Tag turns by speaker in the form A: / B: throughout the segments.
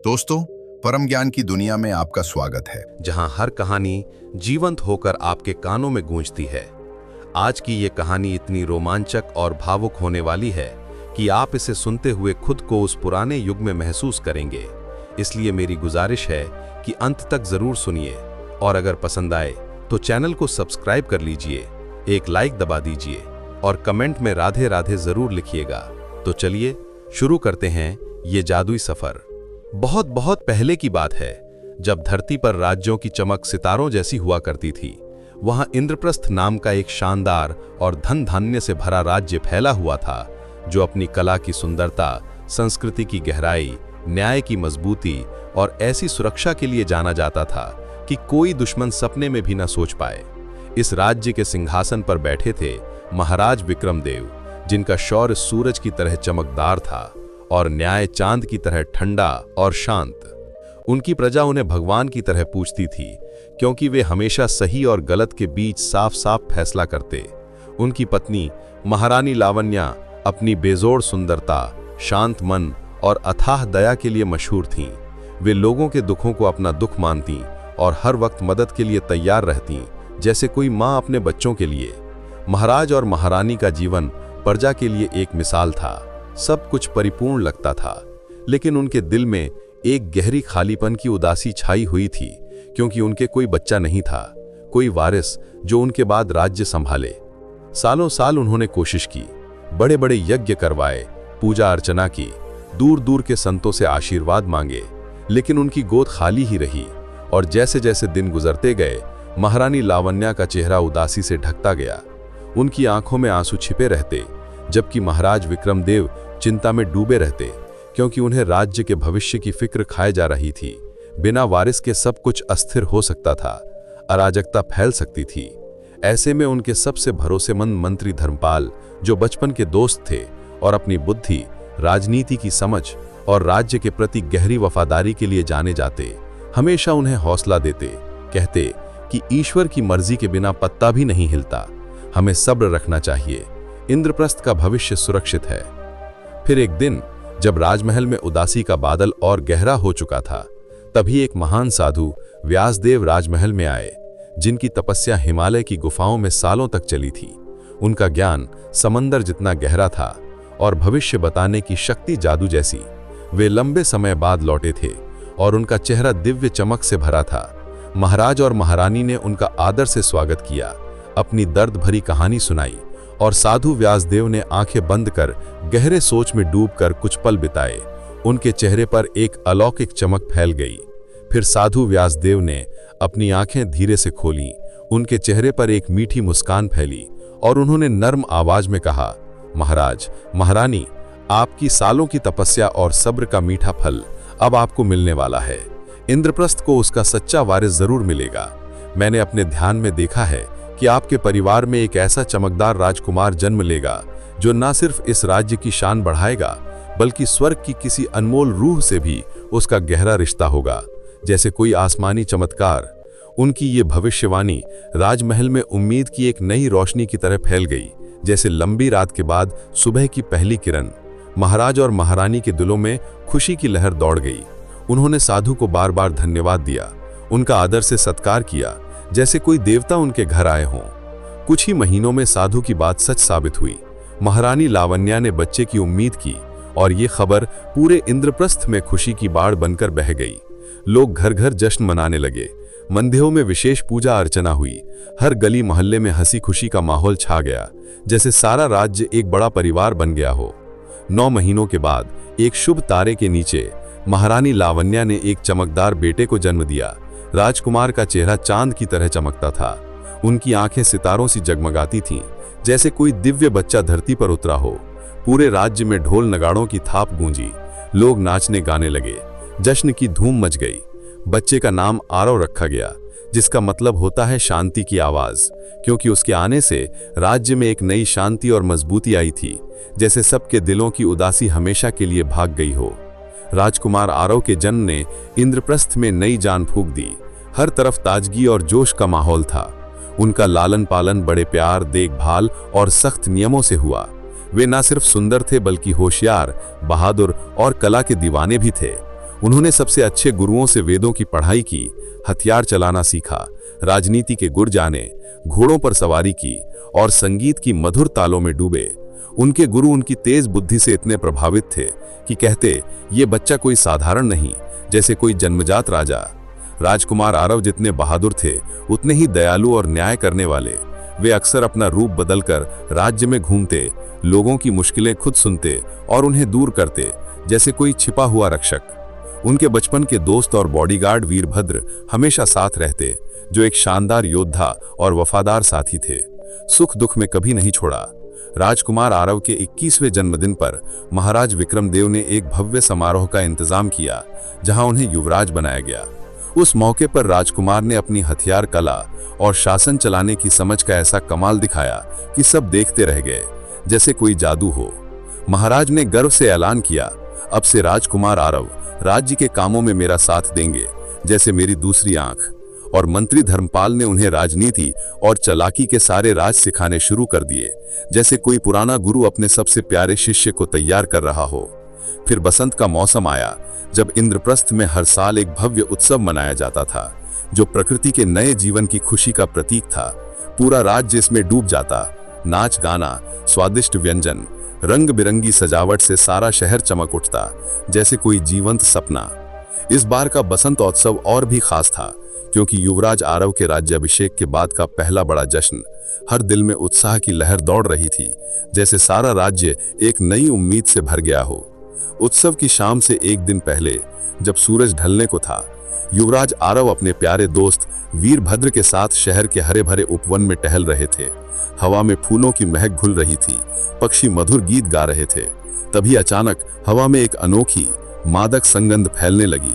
A: दोस्तों, परम ज्ञान की दुनिया में आपका स्वागत है,
B: जहां हर कहानी जीवंत होकर आपके कानों में गूंजती है। आज की ये कहानी इतनी रोमांचक और भावुक होने वाली है कि आप इसे सुनते हुए खुद को उस पुराने युग में महसूस करेंगे। इसलिए मेरी गुजारिश है कि अंत तक जरूर सुनिए और अगर पसंद आए तो चैनल को सब्सक्राइब कर लीजिए, एक लाइक दबा दीजिए और कमेंट में राधे राधे जरूर लिखिएगा। तो चलिए शुरू करते हैं ये जादुई सफर। बहुत बहुत पहले की बात है, जब धरती पर राज्यों की चमक सितारों जैसी हुआ करती थी। वहां इंद्रप्रस्थ नाम का एक शानदार और धन धान्य से भरा राज्य फैला हुआ था, जो अपनी कला की सुंदरता, संस्कृति की गहराई, न्याय की मजबूती और ऐसी सुरक्षा के लिए जाना जाता था कि कोई दुश्मन सपने में भी न सोच पाए। इस राज्य के सिंहासन पर बैठे थे महाराज विक्रमदेव, जिनका शौर्य सूरज की तरह चमकदार था और न्याय चांद की तरह ठंडा और शांत। उनकी प्रजा उन्हें भगवान की तरह पूजती थी, क्योंकि वे हमेशा सही और गलत के बीच साफ साफ फैसला करते। उनकी पत्नी महारानी लावण्या अपनी बेजोड़ सुंदरता, शांत मन और अथाह दया के लिए मशहूर थीं। वे लोगों के दुखों को अपना दुख मानती और हर वक्त मदद के लिए तैयार रहती, जैसे कोई माँ अपने बच्चों के लिए। महाराज और महारानी का जीवन प्रजा के लिए एक मिसाल था। सब कुछ परिपूर्ण लगता था, लेकिन उनके दिल में एक गहरी खालीपन की उदासी छाई हुई थी, क्योंकि उनके कोई बच्चा नहीं था, कोई वारिस जो उनके बाद राज्य संभाले। सालों साल उन्होंने कोशिश की, बड़े बड़े यज्ञ करवाए, पूजा अर्चना की, दूर दूर के संतों से आशीर्वाद मांगे, लेकिन उनकी गोद खाली ही रही। और जैसे जैसे दिन गुजरते गए, महारानी लावण्या का चेहरा उदासी से ढकता गया। उनकी आंखों में आंसू छिपे रहते, जबकि महाराज विक्रमदेव चिंता में डूबे रहते, क्योंकि उन्हें राज्य के भविष्य की फिक्र खाए जा रही थी। बिना वारिस के सब कुछ अस्थिर हो सकता था, अराजकता फैल सकती थी। ऐसे में उनके सबसे भरोसेमंद मंत्री धर्मपाल, जो बचपन के दोस्त थे और अपनी बुद्धि, राजनीति की समझ और राज्य के प्रति गहरी वफादारी के लिए जाने जाते, हमेशा उन्हें हौसला देते, कहते कि ईश्वर की मर्जी के बिना पत्ता भी नहीं हिलता, हमें सब्र रखना चाहिए, इंद्रप्रस्थ का भविष्य सुरक्षित है। फिर एक दिन, जब राजमहल में उदासी का बादल और गहरा हो चुका था, तभी एक महान साधु व्यासदेव राजमहल में आए, जिनकी तपस्या हिमालय की गुफाओं में सालों तक चली थी। उनका ज्ञान समंदर जितना गहरा था और भविष्य बताने की शक्ति जादू जैसी। वे लंबे समय बाद लौटे थे और उनका चेहरा दिव्य चमक से भरा था। महाराज और महारानी ने उनका आदर से स्वागत किया, अपनी दर्द भरी कहानी सुनाई और साधु व्यासदेव ने आंखें बंद कर गहरे सोच में डूबकर कुछ पल बिताए। उनके चेहरे पर एक अलौकिक चमक फैल गई। फिर साधु व्यासदेव ने अपनी आंखें धीरे से खोलीं। उनके चेहरे पर एक मीठी मुस्कान फैली और उन्होंने नर्म आवाज में कहा, महाराज, महारानी, आपकी सालों की तपस्या और सब्र का मीठा फल अब आपको मिलने वाला है। इंद्रप्रस्थ को उसका सच्चा वारिस जरूर मिलेगा। मैंने अपने ध्यान में देखा है कि आपके परिवार में एक ऐसा चमकदार राजकुमार जन्म लेगा, जो न सिर्फ इस राज्य की शान बढ़ाएगा, बल्कि स्वर्ग की किसी अनमोल रूह से भी उसका गहरा रिश्ता होगा, जैसे कोई आसमानी चमत्कार। उनकी ये भविष्यवाणी राजमहल में उम्मीद की एक नई रोशनी की तरह फैल गई, जैसे लंबी रात के बाद सुबह की पहली किरण। महाराज और महारानी के दिलों में खुशी की लहर दौड़ गई। उन्होंने साधु को बार बार धन्यवाद दिया, उनका आदर से सत्कार किया, जैसे कोई देवता उनके घर आए हों। कुछ ही महीनों में साधु की बात सच साबित हुई। महारानी लावण्या ने बच्चे की उम्मीद की और ये खबर पूरे इंद्रप्रस्थ में खुशी की बाढ़ बनकर बह गई। लोग घर घर जश्न मनाने लगे, मंदिरों में विशेष पूजा अर्चना हुई, हर गली मोहल्ले में हंसी खुशी का माहौल छा गया, जैसे सारा राज्य एक बड़ा परिवार बन गया हो। 9 महीनों के बाद एक शुभ तारे के नीचे महारानी लावण्या ने एक चमकदार बेटे को जन्म दिया। राजकुमार का चेहरा चांद की तरह चमकता था, उनकी आंखें सितारों सी जगमगाती थीं, जैसे कोई दिव्य बच्चा धरती पर उतरा हो। पूरे राज्य में ढोल नगाड़ों की थाप गूंजी, लोग नाचने गाने लगे, जश्न की धूम मच गई। बच्चे का नाम आरव रखा गया, जिसका मतलब होता है शांति की आवाज, क्योंकि उसके आने से राज्य में एक नई शांति और मजबूती आई थी, जैसे सबके दिलों की उदासी हमेशा के लिए भाग गई हो। राजकुमार आरव के जन्म ने इंद्रप्रस्थ में नई जान फूंक दी। हर तरफ ताजगी और जोश का माहौल था। उनका लालन पालन बड़े प्यार, देखभाल और सख्त नियमों से हुआ। वे न सिर्फ सुंदर थे, बल्कि होशियार, बहादुर और कला के दीवाने भी थे।
C: उन्होंने सबसे अच्छे गुरुओं से वेदों की पढ़ाई की, हथियार चलाना सीखा, राजनीति के गुर जाने, घोड़ों पर सवारी की और संगीत की मधुर तालों में डूबे। उनके गुरु उनकी तेज बुद्धि से इतने प्रभावित थे कि कहते, ये बच्चा कोई साधारण नहीं, जैसे कोई जन्मजात राजा। राजकुमार आरव जितने बहादुर थे, उतने ही दयालु और न्याय करने वाले। वे अक्सर अपना रूप बदलकर राज्य में घूमते, लोगों की मुश्किलें खुद सुनते और उन्हें दूर करते, जैसे कोई छिपा हुआ रक्षक। उनके बचपन के दोस्त और बॉडीगार्ड वीरभद्र हमेशा साथ रहते, जो एक शानदार योद्धा और वफादार साथी थे। सुख दुख में कभी नहीं छोड़ा। राजकुमार आरव के 21वें जन्मदिन पर महाराज विक्रमदेव ने एक भव्य समारोह का इंतजाम किया, जहां उन्हें युवराज बनाया गया। उस मौके पर राजकुमार ने अपनी हथियार कला और शासन चलाने की समझ का ऐसा कमाल दिखाया कि सब देखते रह गए, जैसे कोई जादू हो। महाराज ने गर्व से ऐलान किया, अब से राजकुमार आरव राज्य के कामों में मेरा साथ देंगे, जैसे मेरी दूसरी आंख। और मंत्री धर्मपाल ने उन्हें राजनीति और चालाकी के सारे राज सिखाने शुरू कर दिए, जैसे कोई पुराना गुरु अपने सबसे प्यारे शिष्य को तैयार कर रहा हो। फिर बसंत का मौसम आया, जब इंद्रप्रस्थ में हर साल एक भव्य उत्सव मनाया जाता था, जो प्रकृति के नए जीवन की खुशी का प्रतीक था। पूरा राज्य इसमें डूब जाता। नाच गाना, स्वादिष्ट व्यंजन, रंग बिरंगी सजावट से सारा शहर चमक उठता, जैसे कोई जीवंत सपना। इस बार का बसंत उत्सव और भी खास था, क्योंकि युवराज आरव के राज्याभिषेक के बाद का पहला बड़ा जश्न। हर दिल में उत्साह की लहर दौड़ रही थी, जैसे सारा राज्य एक नई उम्मीद से भर गया हो। उत्सव की शाम से एक दिन पहले, जब सूरज ढलने को था, युवराज आरव अपने प्यारे दोस्त वीरभद्र के साथ शहर के हरे भरे उपवन में टहल रहे थे। हवा में फूलों की महक घुल रही थी, पक्षी मधुर गीत गा रहे थे। तभी अचानक हवा में एक अनोखी मादक संगंध फैलने लगी,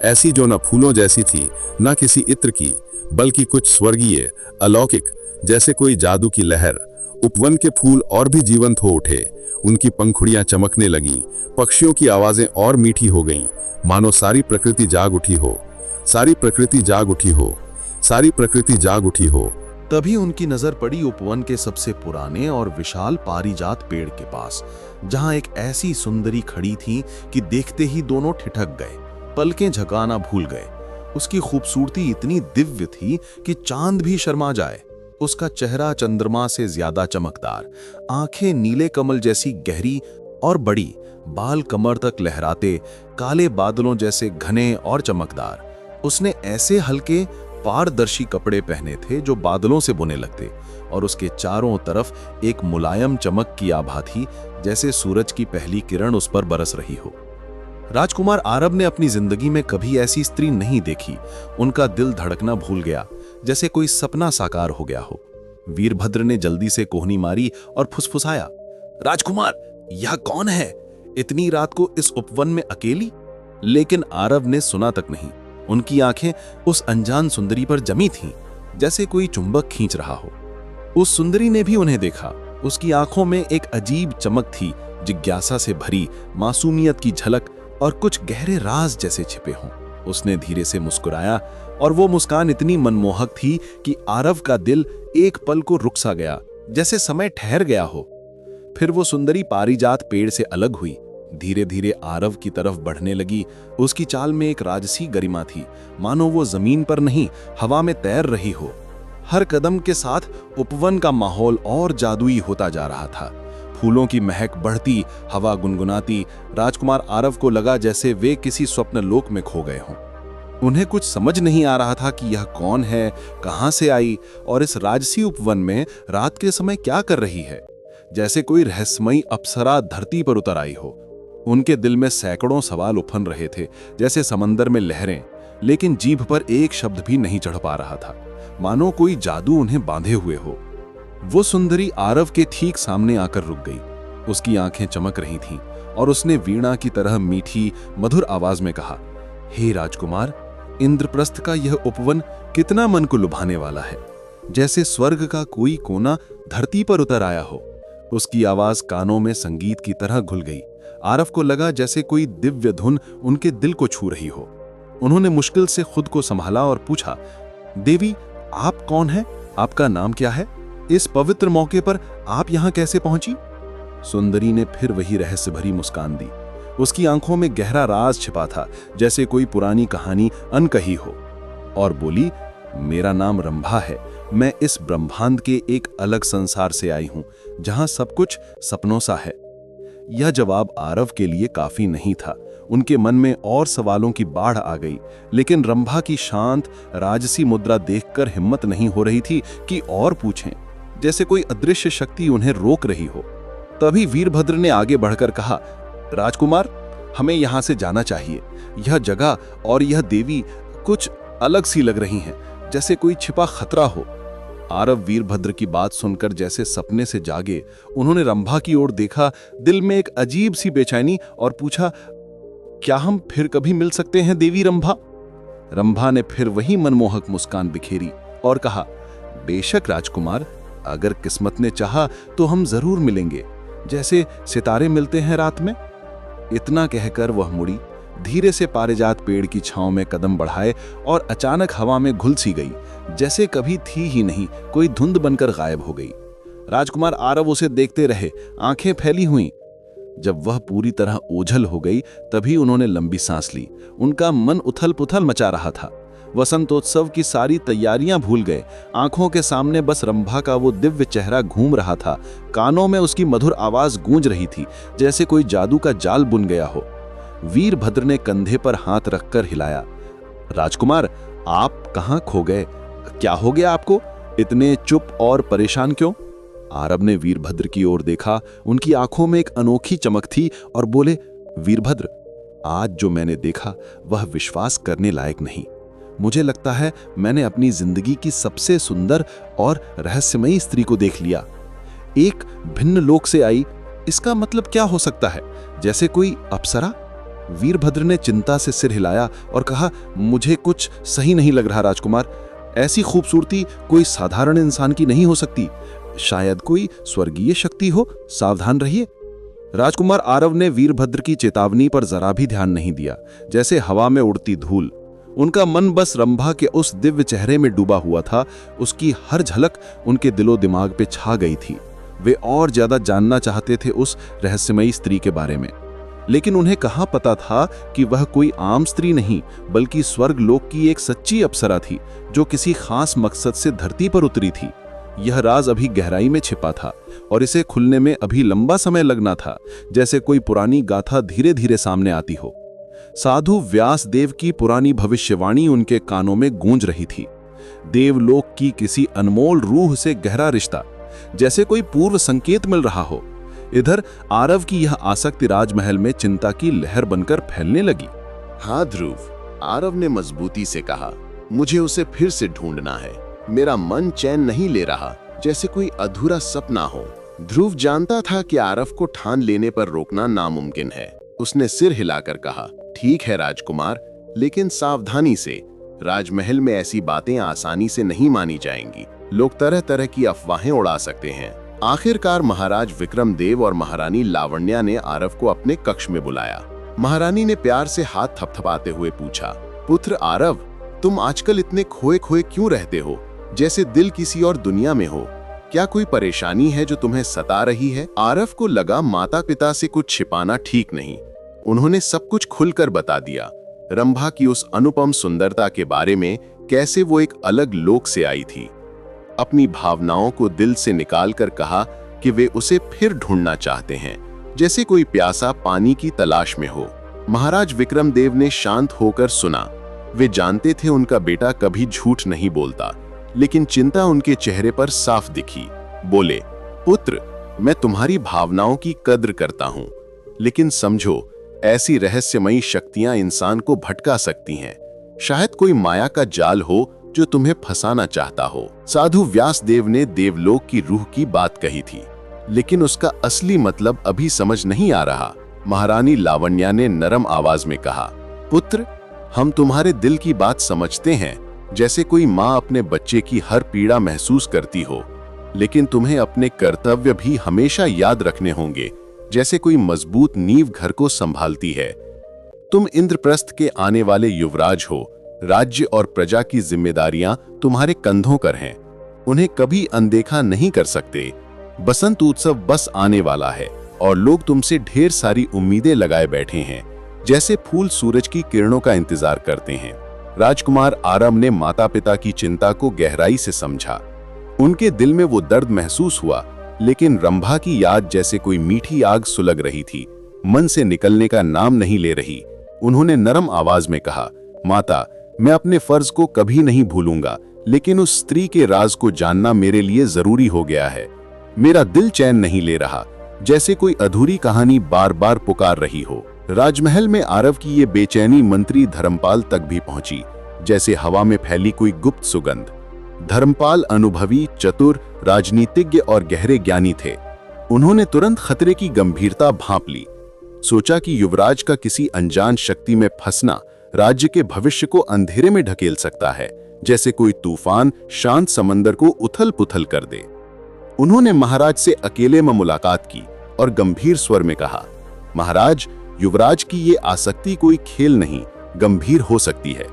C: ऐसी जो न फूलों जैसी थी, न किसी इत्र की, बल्कि कुछ स्वर्गीय, अलौकिक, जैसे कोई जादू की लहर। उपवन के फूल और भी जीवंत हो उठे, उनकी पंखुड़ियां चमकने लगीं, पक्षियों की आवाजें और मीठी हो गईं, मानो सारी प्रकृति जाग उठी हो, सारी प्रकृति जाग उठी हो, सारी प्रकृति जाग उठी हो।
D: तभी उनकी नजर पड़ी उपवन के सबसे पुराने और विशाल पारिजात पेड़ के पास, जहां एक ऐसी सुंदरी खड़ी थी कि देखते ही दोनों ठिठक गए, पलकें झपकाना भूल गए। उसकी खूबसूरती इतनी दिव्य थी कि चांद भी शर्मा जाए। उसका चेहरा चंद्रमा से ज्यादा चमकदार, आंखें नीले कमल जैसी गहरी और बड़ी, बाल कमर तक लहराते, काले बादलों जैसे घने और चमकदार। उसने ऐसे हल्के पारदर्शी कपड़े पहने थे जो बादलों से बुने लगते, और उसके चारों तरफ एक मुलायम चमक की आभा थी, जैसे सूरज की पहली किरण उस पर बरस रही हो। राजकुमार आरव ने अपनी जिंदगी में कभी ऐसी स्त्री नहीं देखी। उनका दिल धड़कना भूल गया, जैसे कोई सपना साकार हो गया हो। वीरभद्र ने जल्दी से कोहनी मारी और फुसफुसाया, राजकुमार, यह कौन है? इतनी रात को इस उपवन में अकेली? लेकिन आरव ने सुना तक नहीं। उनकी आंखें उस अनजान सुंदरी पर जमी थीं, जैसे कोई चुंबक खींच रहा हो। उस सुंदरी ने भी उन्हें देखा। उसकी आंखों में एक अजीब चमक थी, जिज्ञासा से भरी, मासूमियत की झलक और कुछ गहरे राज जैसे छिपे हों। उसने धीरे से मुस्कुराया, और वो मुस्कान इतनी मनमोहक थी कि आरव का दिल एक पल को रुक सा गया, जैसे समय ठहर गया हो। फिर वो सुंदरी पारिजात पेड़ से अलग हुई, धीरे धीरे आरव की तरफ बढ़ने लगी। उसकी चाल में एक राजसी गरिमा थी, मानो वो जमीन पर नहीं, हवा में तैर रही हो। हर कदम के साथ उपवन का माहौल और जादुई होता जा रहा था। फूलों की महक बढ़ती, हवा गुनगुनाती। राजकुमार आरव को लगा जैसे वे किसी स्वप्न लोक में खो गए हों। उन्हें कुछ समझ नहीं आ रहा था कि यह कौन है, कहां से आई, और इस राजसी उपवन में रात के समय क्या कर रही है। जैसे कोई रहस्यमयी अप्सरा धरती पर उतर आई हो। उनके दिल में सैकड़ों सवाल उफन रहे थे, जैसे समंदर में लहरें, लेकिन जीभ पर एक शब्द भी नहीं चढ़ पा रहा था, मानो कोई जादू उन्हें बांधे हुए हो। वो सुंदरी आरव के ठीक सामने आकर रुक गई। उसकी आंखें चमक रही थीं, और उसने वीणा की तरह मीठी मधुर आवाज में कहा, हे राजकुमार, इंद्रप्रस्थ का यह उपवन कितना मन को लुभाने वाला है, जैसे स्वर्ग का कोई कोना धरती पर उतर आया हो। उसकी आवाज कानों में संगीत की तरह घुल गई। आरव को लगा जैसे कोई दिव्य धुन उनके दिल को छू रही हो। उन्होंने मुश्किल से खुद को संभाला और पूछा, देवी, आप कौन हैं? आपका नाम क्या है? इस पवित्र मौके पर आप यहां कैसे पहुंची? सुंदरी ने फिर वही रहस्य भरी मुस्कान दी। उसकी आंखों में गहरा राज छिपा था, जैसे कोई पुरानी कहानी अनकही हो। और बोली, मेरा नाम रंभा है। मैं इस ब्रह्मांड के एक अलग संसार से आई हूं, जहां सब कुछ सपनों सा है। यह जवाब आरव के लिए काफी नहीं था। उनके मन में और सवालों की बाढ़ आ गई, लेकिन रंभा की शांत राजसी मुद्रा देखकर हिम्मत नहीं हो रही थी कि और पूछें, जैसे कोई अदृश्य शक्ति उन्हें रोक रही हो। तभी वीरभद्र ने आगे बढ़कर कहा, राजकुमार, हमें यहां से जाना चाहिए। यह जगह और यह देवी कुछ अलग सी लग रही हैं, जैसे कोई छिपा खतरा हो। आरव वीरभद्र की बात सुनकर जैसे सपने से जागे। उन्होंने रंभा की ओर देखा, दिल में एक अजीब सी बेचैनी, और पूछा, क्या हम फिर कभी मिल सकते हैं देवी रंभा? रंभा ने फिर वही मनमोहक मुस्कान बिखेरी और कहा, बेशक राजकुमार, अगर किस्मत ने चाहा तो हम जरूर मिलेंगे, जैसे सितारे मिलते हैं रात में। इतना कहकर वह मुड़ी, धीरे से पारिजात पेड़ की छांव में कदम बढ़ाए और अचानक हवा में घुल सी गई, जैसे कभी थी ही नहीं, कोई धुंध बनकर गायब हो गई। राजकुमार आरव उसे देखते रहे, आंखें फैली हुई। जब वह पूरी तरह ओझल हो गई, तभी उन्होंने लंबी सांस ली। उनका मन उथल पुथल मचा रहा था। वसंतोत्सव की सारी तैयारियां भूल गए। आंखों के सामने बस रंभा का वो दिव्य चेहरा घूम रहा था। कानों में उसकी मधुर आवाज गूंज रही थी, जैसे कोई जादू का जाल बुन गया हो। वीरभद्र ने कंधे पर हाथ रखकर हिलाया। राजकुमार, आप कहां खो गए? क्या हो गया आपको? इतने चुप और परेशान क्यों? आरव ने वीरभद्र की ओर देखा। उनकी आंखों में एक अनोखी चमक थी और बोले, वीरभद्र, आज जो मैंने देखा वह विश्वास करने लायक नहीं। मुझे लगता है मैंने अपनी जिंदगी की सबसे सुंदर और रहस्यमयी स्त्री को देख लिया। एक भिन्न लोक से आई, इसका मतलब क्या हो सकता है? जैसे कोई अप्सरा? वीरभद्र ने चिंता से सिर हिलाया और कहा, मुझे कुछ सही नहीं लग रहा राजकुमार। ऐसी खूबसूरती कोई साधारण इंसान की नहीं हो सकती। शायद कोई स्वर्गीय शक्ति हो, सावधान रहिए। राजकुमार आरव ने वीरभद्र की चेतावनी पर जरा भी ध्यान नहीं दिया, जैसे हवा में उड़ती धूल। उनका मन बस रंभा के उस दिव्य चेहरे में डूबा हुआ था। उसकी हर झलक उनके दिलो दिमाग पे छा गई थी। वे और ज्यादा जानना चाहते थे उस रहस्यमयी स्त्री के बारे में, लेकिन उन्हें कहाँ पता था कि वह कोई आम स्त्री नहीं, बल्कि स्वर्ग लोक की एक सच्ची अप्सरा थी, जो किसी खास मकसद से धरती पर उतरी थी। यह राज अभी गहराई में छिपा था और इसे खुलने में अभी लंबा समय लगना था, जैसे कोई पुरानी गाथा धीरे धीरे सामने आती हो। साधु व्यास देव की पुरानी भविष्यवाणी उनके कानों में गूंज रही थी। देवलोक की किसी अनमोल रूह से गहरा रिश्ता, जैसे कोई पूर्व संकेत मिल रहा हो। इधर आरव की यह आसक्ति राजमहल में चिंता की लहर बनकर फैलने लगी।
E: हाँ ध्रुव, आरव ने मजबूती से कहा, मुझे उसे फिर से ढूंढना है। मेरा मन चैन नहीं ले रहा, जैसे कोई अधूरा सपना हो। ध्रुव जानता था कि आरव को ठान लेने पर रोकना नामुमकिन है। उसने सिर हिलाकर कहा, ठीक है राजकुमार, लेकिन सावधानी से। राजमहल में ऐसी बातें आसानी से नहीं मानी जाएंगी। लोग तरह तरह की अफवाहें उड़ा सकते हैं। आखिरकार महाराज विक्रम देव और महारानी लावण्या ने आरव को अपने कक्ष में बुलाया। महारानी ने प्यार से हाथ थपथपाते हुए पूछा, पुत्र आरव, तुम आजकल इतने खोए खोए क्यों रहते हो, जैसे दिल किसी और दुनिया में हो? क्या कोई परेशानी है जो तुम्हें सता रही है? आरव को लगा माता पिता से कुछ छिपाना ठीक नहीं। उन्होंने सब कुछ खुलकर बता दिया। रंभा की उस अनुपम सुंदरता के बारे में, कैसे वो एक अलग लोक से आई थी। अपनी भावनाओं को दिल से निकालकर कहा कि वे उसे फिर ढूंढना चाहते हैं, जैसे कोई प्यासा पानी की तलाश में हो। महाराज विक्रम देव ने शांत होकर सुना। वे जानते थे उनका बेटा कभी झूठ नहीं बोलता, लेकिन चिंता उनके चेहरे पर साफ दिखी। बोले, पुत्र, मैं तुम्हारी भावनाओं की कद्र करता हूं, लेकिन समझो, ऐसी रहस्यमयी शक्तियां इंसान को भटका सकती हैं। शायद कोई माया का जाल हो जो तुम्हें फंसाना चाहता हो। साधु व्यास देव ने देवलोक की रूह की बात कही थी, लेकिन उसका असली मतलब अभी समझ नहीं आ रहा। महारानी लावण्या ने नरम आवाज में कहा, पुत्र, हम तुम्हारे दिल की बात समझते हैं, जैसे कोई माँ अपने बच्चे की हर पीड़ा महसूस करती हो, लेकिन तुम्हें अपने कर्तव्य भी हमेशा याद रखने होंगे, जैसे कोई मजबूत नींव घर को संभालती है। तुम इंद्रप्रस्थ के आने वाले युवराज हो। राज्य और प्रजा की जिम्मेदारियां तुम्हारे कंधों पर हैं। उन्हें कभी अनदेखा नहीं कर सकते। बसंत उत्सव बस आने वाला है।
C: और लोग तुमसे ढेर सारी उम्मीदें लगाए बैठे हैं, जैसे फूल सूरज की किरणों का इंतजार करते हैं। राजकुमार आरव ने माता पिता की चिंता को गहराई से समझा। उनके दिल में वो दर्द महसूस हुआ, लेकिन रंभा की याद जैसे कोई मीठी आग सुलग रही थी, मन से निकलने का नाम नहीं ले रही। उन्होंने नरम आवाज में कहा, माता, मैं अपने फर्ज को कभी नहीं भूलूंगा, लेकिन उस स्त्री के राज को जानना मेरे लिए जरूरी हो गया है। मेरा दिल चैन नहीं ले रहा, जैसे कोई अधूरी कहानी बार बार पुकार रही हो। राजमहल में आरव की ये बेचैनी मंत्री धर्मपाल तक भी पहुंची, जैसे हवा में फैली कोई गुप्त सुगंध। धर्मपाल अनुभवी, चतुर, राजनीतिज्ञ और गहरे ज्ञानी थे। उन्होंने तुरंत खतरे की गंभीरता भांप ली। सोचा कि युवराज का किसी अनजान शक्ति में फंसना राज्य के भविष्य को अंधेरे में ढकेल सकता है, जैसे कोई तूफान शांत समंदर को उथल पुथल कर दे। उन्होंने महाराज से अकेले में मुलाकात की और गंभीर स्वर में कहा, महाराज, युवराज की ये आसक्ति कोई खेल नहीं, गंभीर हो सकती है।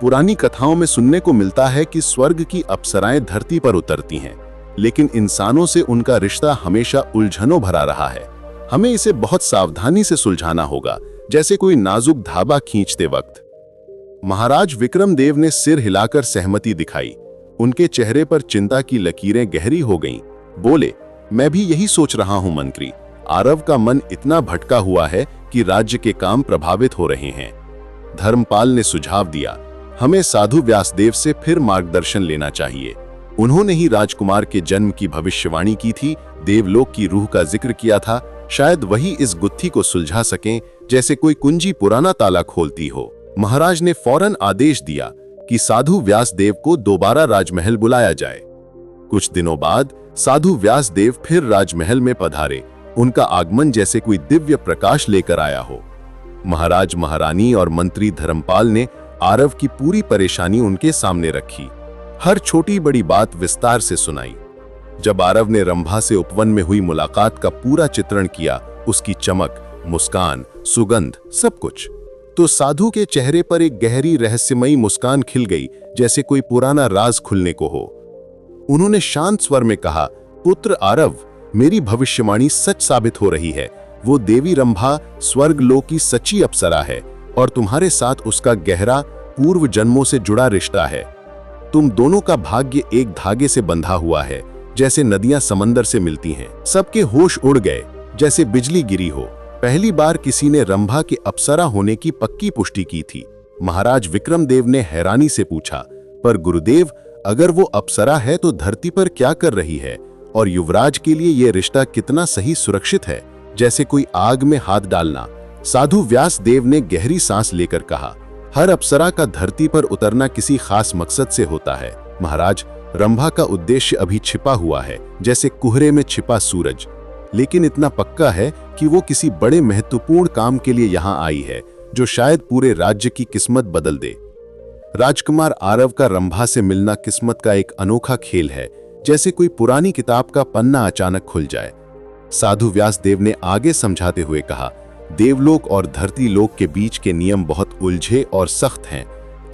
C: पुरानी कथाओं में सुनने को मिलता है कि स्वर्ग की अप्सराएं धरती पर उतरती हैं, लेकिन इंसानों से उनका रिश्ता हमेशा उलझनों भरा रहा है। हमें इसे बहुत सावधानी से सुलझाना होगा, जैसे कोई नाजुक धागा खींचते वक्त। महाराज विक्रमदेव ने सिर हिलाकर सहमति दिखाई। उनके चेहरे पर चिंता की लकीरें गहरी हो गईं। बोले, मैं भी यही सोच रहा हूं मंत्री। आरव का मन इतना भटका हुआ है कि राज्य के काम प्रभावित हो रहे हैं। धर्मपाल ने सुझाव दिया, हमें साधु व्यासदेव से फिर मार्गदर्शन लेना चाहिए। उन्होंने ही राजकुमार के जन्म की भविष्यवाणी की थी, देवलोक की रूह का जिक्र किया था। शायद वही इस गुत्थी को सुलझा सकें, जैसे कोई कुंजी पुराना ताला खोलती हो। महाराज ने फौरन आदेश दिया कि साधु व्यासदेव को दोबारा राजमहल बुलाया जाए। कुछ दिनों बाद साधु व्यासदेव फिर राजमहल में पधारे। उनका आगमन जैसे कोई दिव्य प्रकाश लेकर आया हो। महाराज, महारानी और मंत्री धर्मपाल ने आरव की पूरी परेशानी उनके सामने रखी। हर छोटी बड़ी बात विस्तार से सुनाई। जब आरव ने रंभा से उपवन में हुई मुलाकात का पूरा चित्रण किया, उसकी चमक, मुस्कान, सुगंध, सब कुछ, तो साधु के चेहरे पर एक गहरी रहस्यमयी मुस्कान खिल गई, जैसे कोई पुराना राज खुलने को हो। उन्होंने शांत स्वर में कहा, पुत्र आरव, मेरी भविष्यवाणी सच साबित हो रही है। वो देवी रंभा स्वर्ग लोक की सच्ची अप्सरा है और तुम्हारे साथ उसका गहरा पूर्व जन्मों से जुड़ा रिश्ता है। तुम दोनों का भाग्य एक धागे से बंधा हुआ है, जैसे नदियां समंदर से मिलती हैं। सबके होश उड़ गए, जैसे बिजली गिरी हो। पहली बार किसी ने रंभा के अप्सरा होने की पक्की पुष्टि की थी। महाराज विक्रमदेव ने हैरानी से पूछा, पर गुरुदेव, अगर वो अप्सरा है तो धरती पर क्या कर रही है, और युवराज के लिए यह रिश्ता कितना सही सुरक्षित है, जैसे कोई आग में हाथ डालना। साधु व्यासदेव ने गहरी सांस लेकर कहा, हर अप्सरा का धरती पर उतरना किसी खास मकसद से होता है। महाराज, रंभा का उद्देश्य अभी छिपा हुआ है, जैसे कुहरे में छिपा सूरज, लेकिन इतना पक्का है कि वो किसी बड़े महत्वपूर्ण काम के लिए यहाँ आई है, जो शायद पूरे राज्य की किस्मत बदल दे। राजकुमार आरव का रंभा से मिलना किस्मत का एक अनोखा खेल है, जैसे कोई पुरानी किताब का पन्ना अचानक खुल जाए। साधु व्यासदेव ने आगे समझाते हुए कहा, देवलोक और धरती लोक के बीच के नियम बहुत उलझे और सख्त हैं।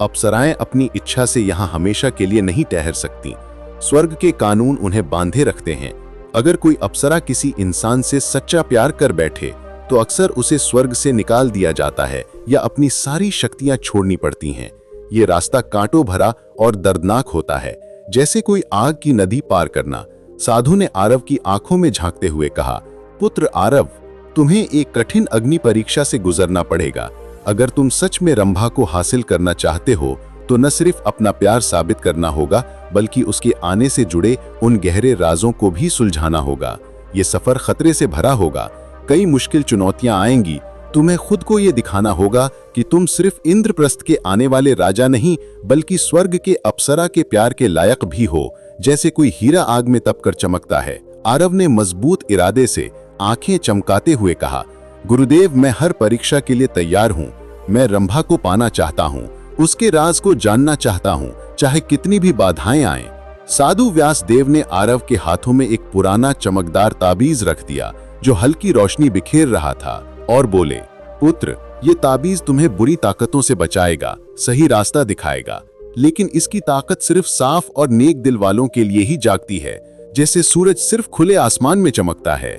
C: अप्सराएं अपनी इच्छा से यहाँ हमेशा के लिए नहीं ठहर सकती। स्वर्ग के कानून उन्हें बांधे रखते हैं। अगर कोई अप्सरा किसी इंसान से सच्चा प्यार कर बैठे तो अक्सर उसे स्वर्ग से निकाल दिया जाता है या अपनी सारी शक्तियां छोड़नी पड़ती हैं। ये रास्ता कांटों भरा और दर्दनाक होता है, जैसे कोई आग की नदी पार करना। साधु ने आरव की आंखों में झांकते हुए कहा, पुत्र आरव, तुम्हें एक कठिन अग्नि परीक्षा से गुजरना पड़ेगा। अगर तुम सच में रंभा को हासिल करना चाहते हो तो न सिर्फ अपना प्यार साबित करना होगा, बल्कि उसके आने से जुड़े उन गहरे राजों को भी सुलझाना होगा। ये सफर खतरे से भरा होगा, कई मुश्किल चुनौतियां आएंगी। तुम्हें खुद को ये दिखाना होगा कि तुम सिर्फ इंद्रप्रस्थ के आने वाले राजा नहीं, बल्कि स्वर्ग के अप्सरा के प्यार के लायक भी हो, जैसे कोई हीरा आग में तपकर चमकता है। आरव ने मजबूत इरादे से आंखें चमकाते हुए कहा, गुरुदेव, मैं हर परीक्षा के लिए तैयार हूँ। मैं रंभा को पाना चाहता हूँ, उसके राज को जानना चाहता हूँ, चाहे कितनी भी बाधाएं आएं। साधु व्यासदेव ने आरव के हाथों में एक पुराना चमकदार ताबीज रख दिया, जो हल्की रोशनी बिखेर रहा था, और बोले, पुत्र, ये ताबीज तुम्हें बुरी ताकतों से बचाएगा, सही रास्ता दिखाएगा। लेकिन इसकी ताकत सिर्फ साफ और नेक दिल वालों के लिए ही जागती है, जैसे सूरज सिर्फ खुले आसमान में चमकता है।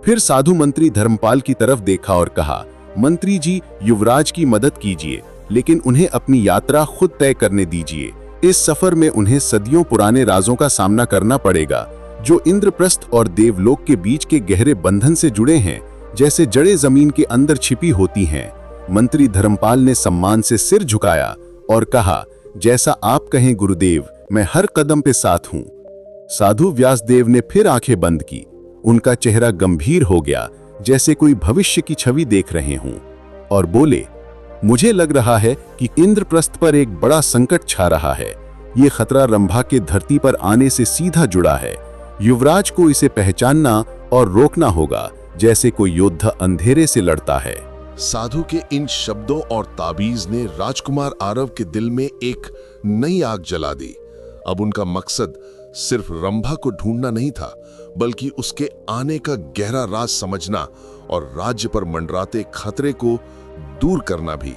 C: फिर साधु मंत्री धर्मपाल की तरफ देखा और कहा, मंत्री जी, युवराज की मदद कीजिए, लेकिन उन्हें अपनी यात्रा खुद तय करने दीजिए। इस सफर में उन्हें सदियों पुराने राजों का सामना करना पड़ेगा, जो इंद्रप्रस्थ और देवलोक के बीच के गहरे बंधन से जुड़े हैं, जैसे जड़ें जमीन के अंदर छिपी होती हैं। मंत्री धर्मपाल ने सम्मान से सिर झुकाया और कहा, जैसा आप कहें गुरुदेव, मैं हर कदम पे साथ हूं। साधु व्यासदेव ने फिर आंखें बंद की। उनका चेहरा गंभीर हो गया, जैसे कोई भविष्य की छवि देख रहे हों, और बोले, मुझे लग रहा है कि इंद्रप्रस्थ पर एक बड़ा संकट छा रहा है। ये खतरा रंभा के धरती पर आने से सीधा जुड़ा है। युवराज को इसे पहचानना और रोकना होगा, जैसे कोई योद्धा अंधेरे से लड़ता है।
F: साधु के इन शब्दों और ताबीज ने राजकुमार आरव के दिल में एक नई आग जला दी। अब उनका मकसद सिर्फ रंभा को ढूंढना नहीं था, बल्कि उसके आने का गहरा राज समझना और राज्य पर मंडराते खतरे को दूर करना भी,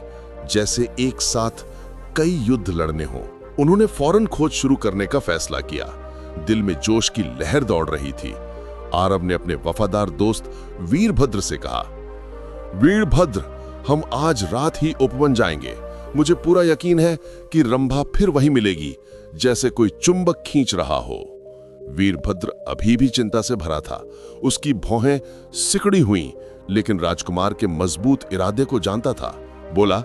F: जैसे एक साथ कई युद्ध लड़ने हों। उन्होंने फौरन खोज शुरू करने का फैसला किया। दिल में जोश की लहर दौड़ रही थी। आरव ने अपने वफादार दोस्त वीरभद्र से कहा, वीरभद्र, हम आज रात ही उपवन जाएंगे। मुझे पूरा यकीन है कि रंभा फिर वही मिलेगी, जैसे कोई चुंबक खींच रहा हो। वीरभद्र अभी भी चिंता से भरा था। उसकी भौहें सिकड़ी हुईं, लेकिन राजकुमार के मजबूत इरादे को जानता था। बोला,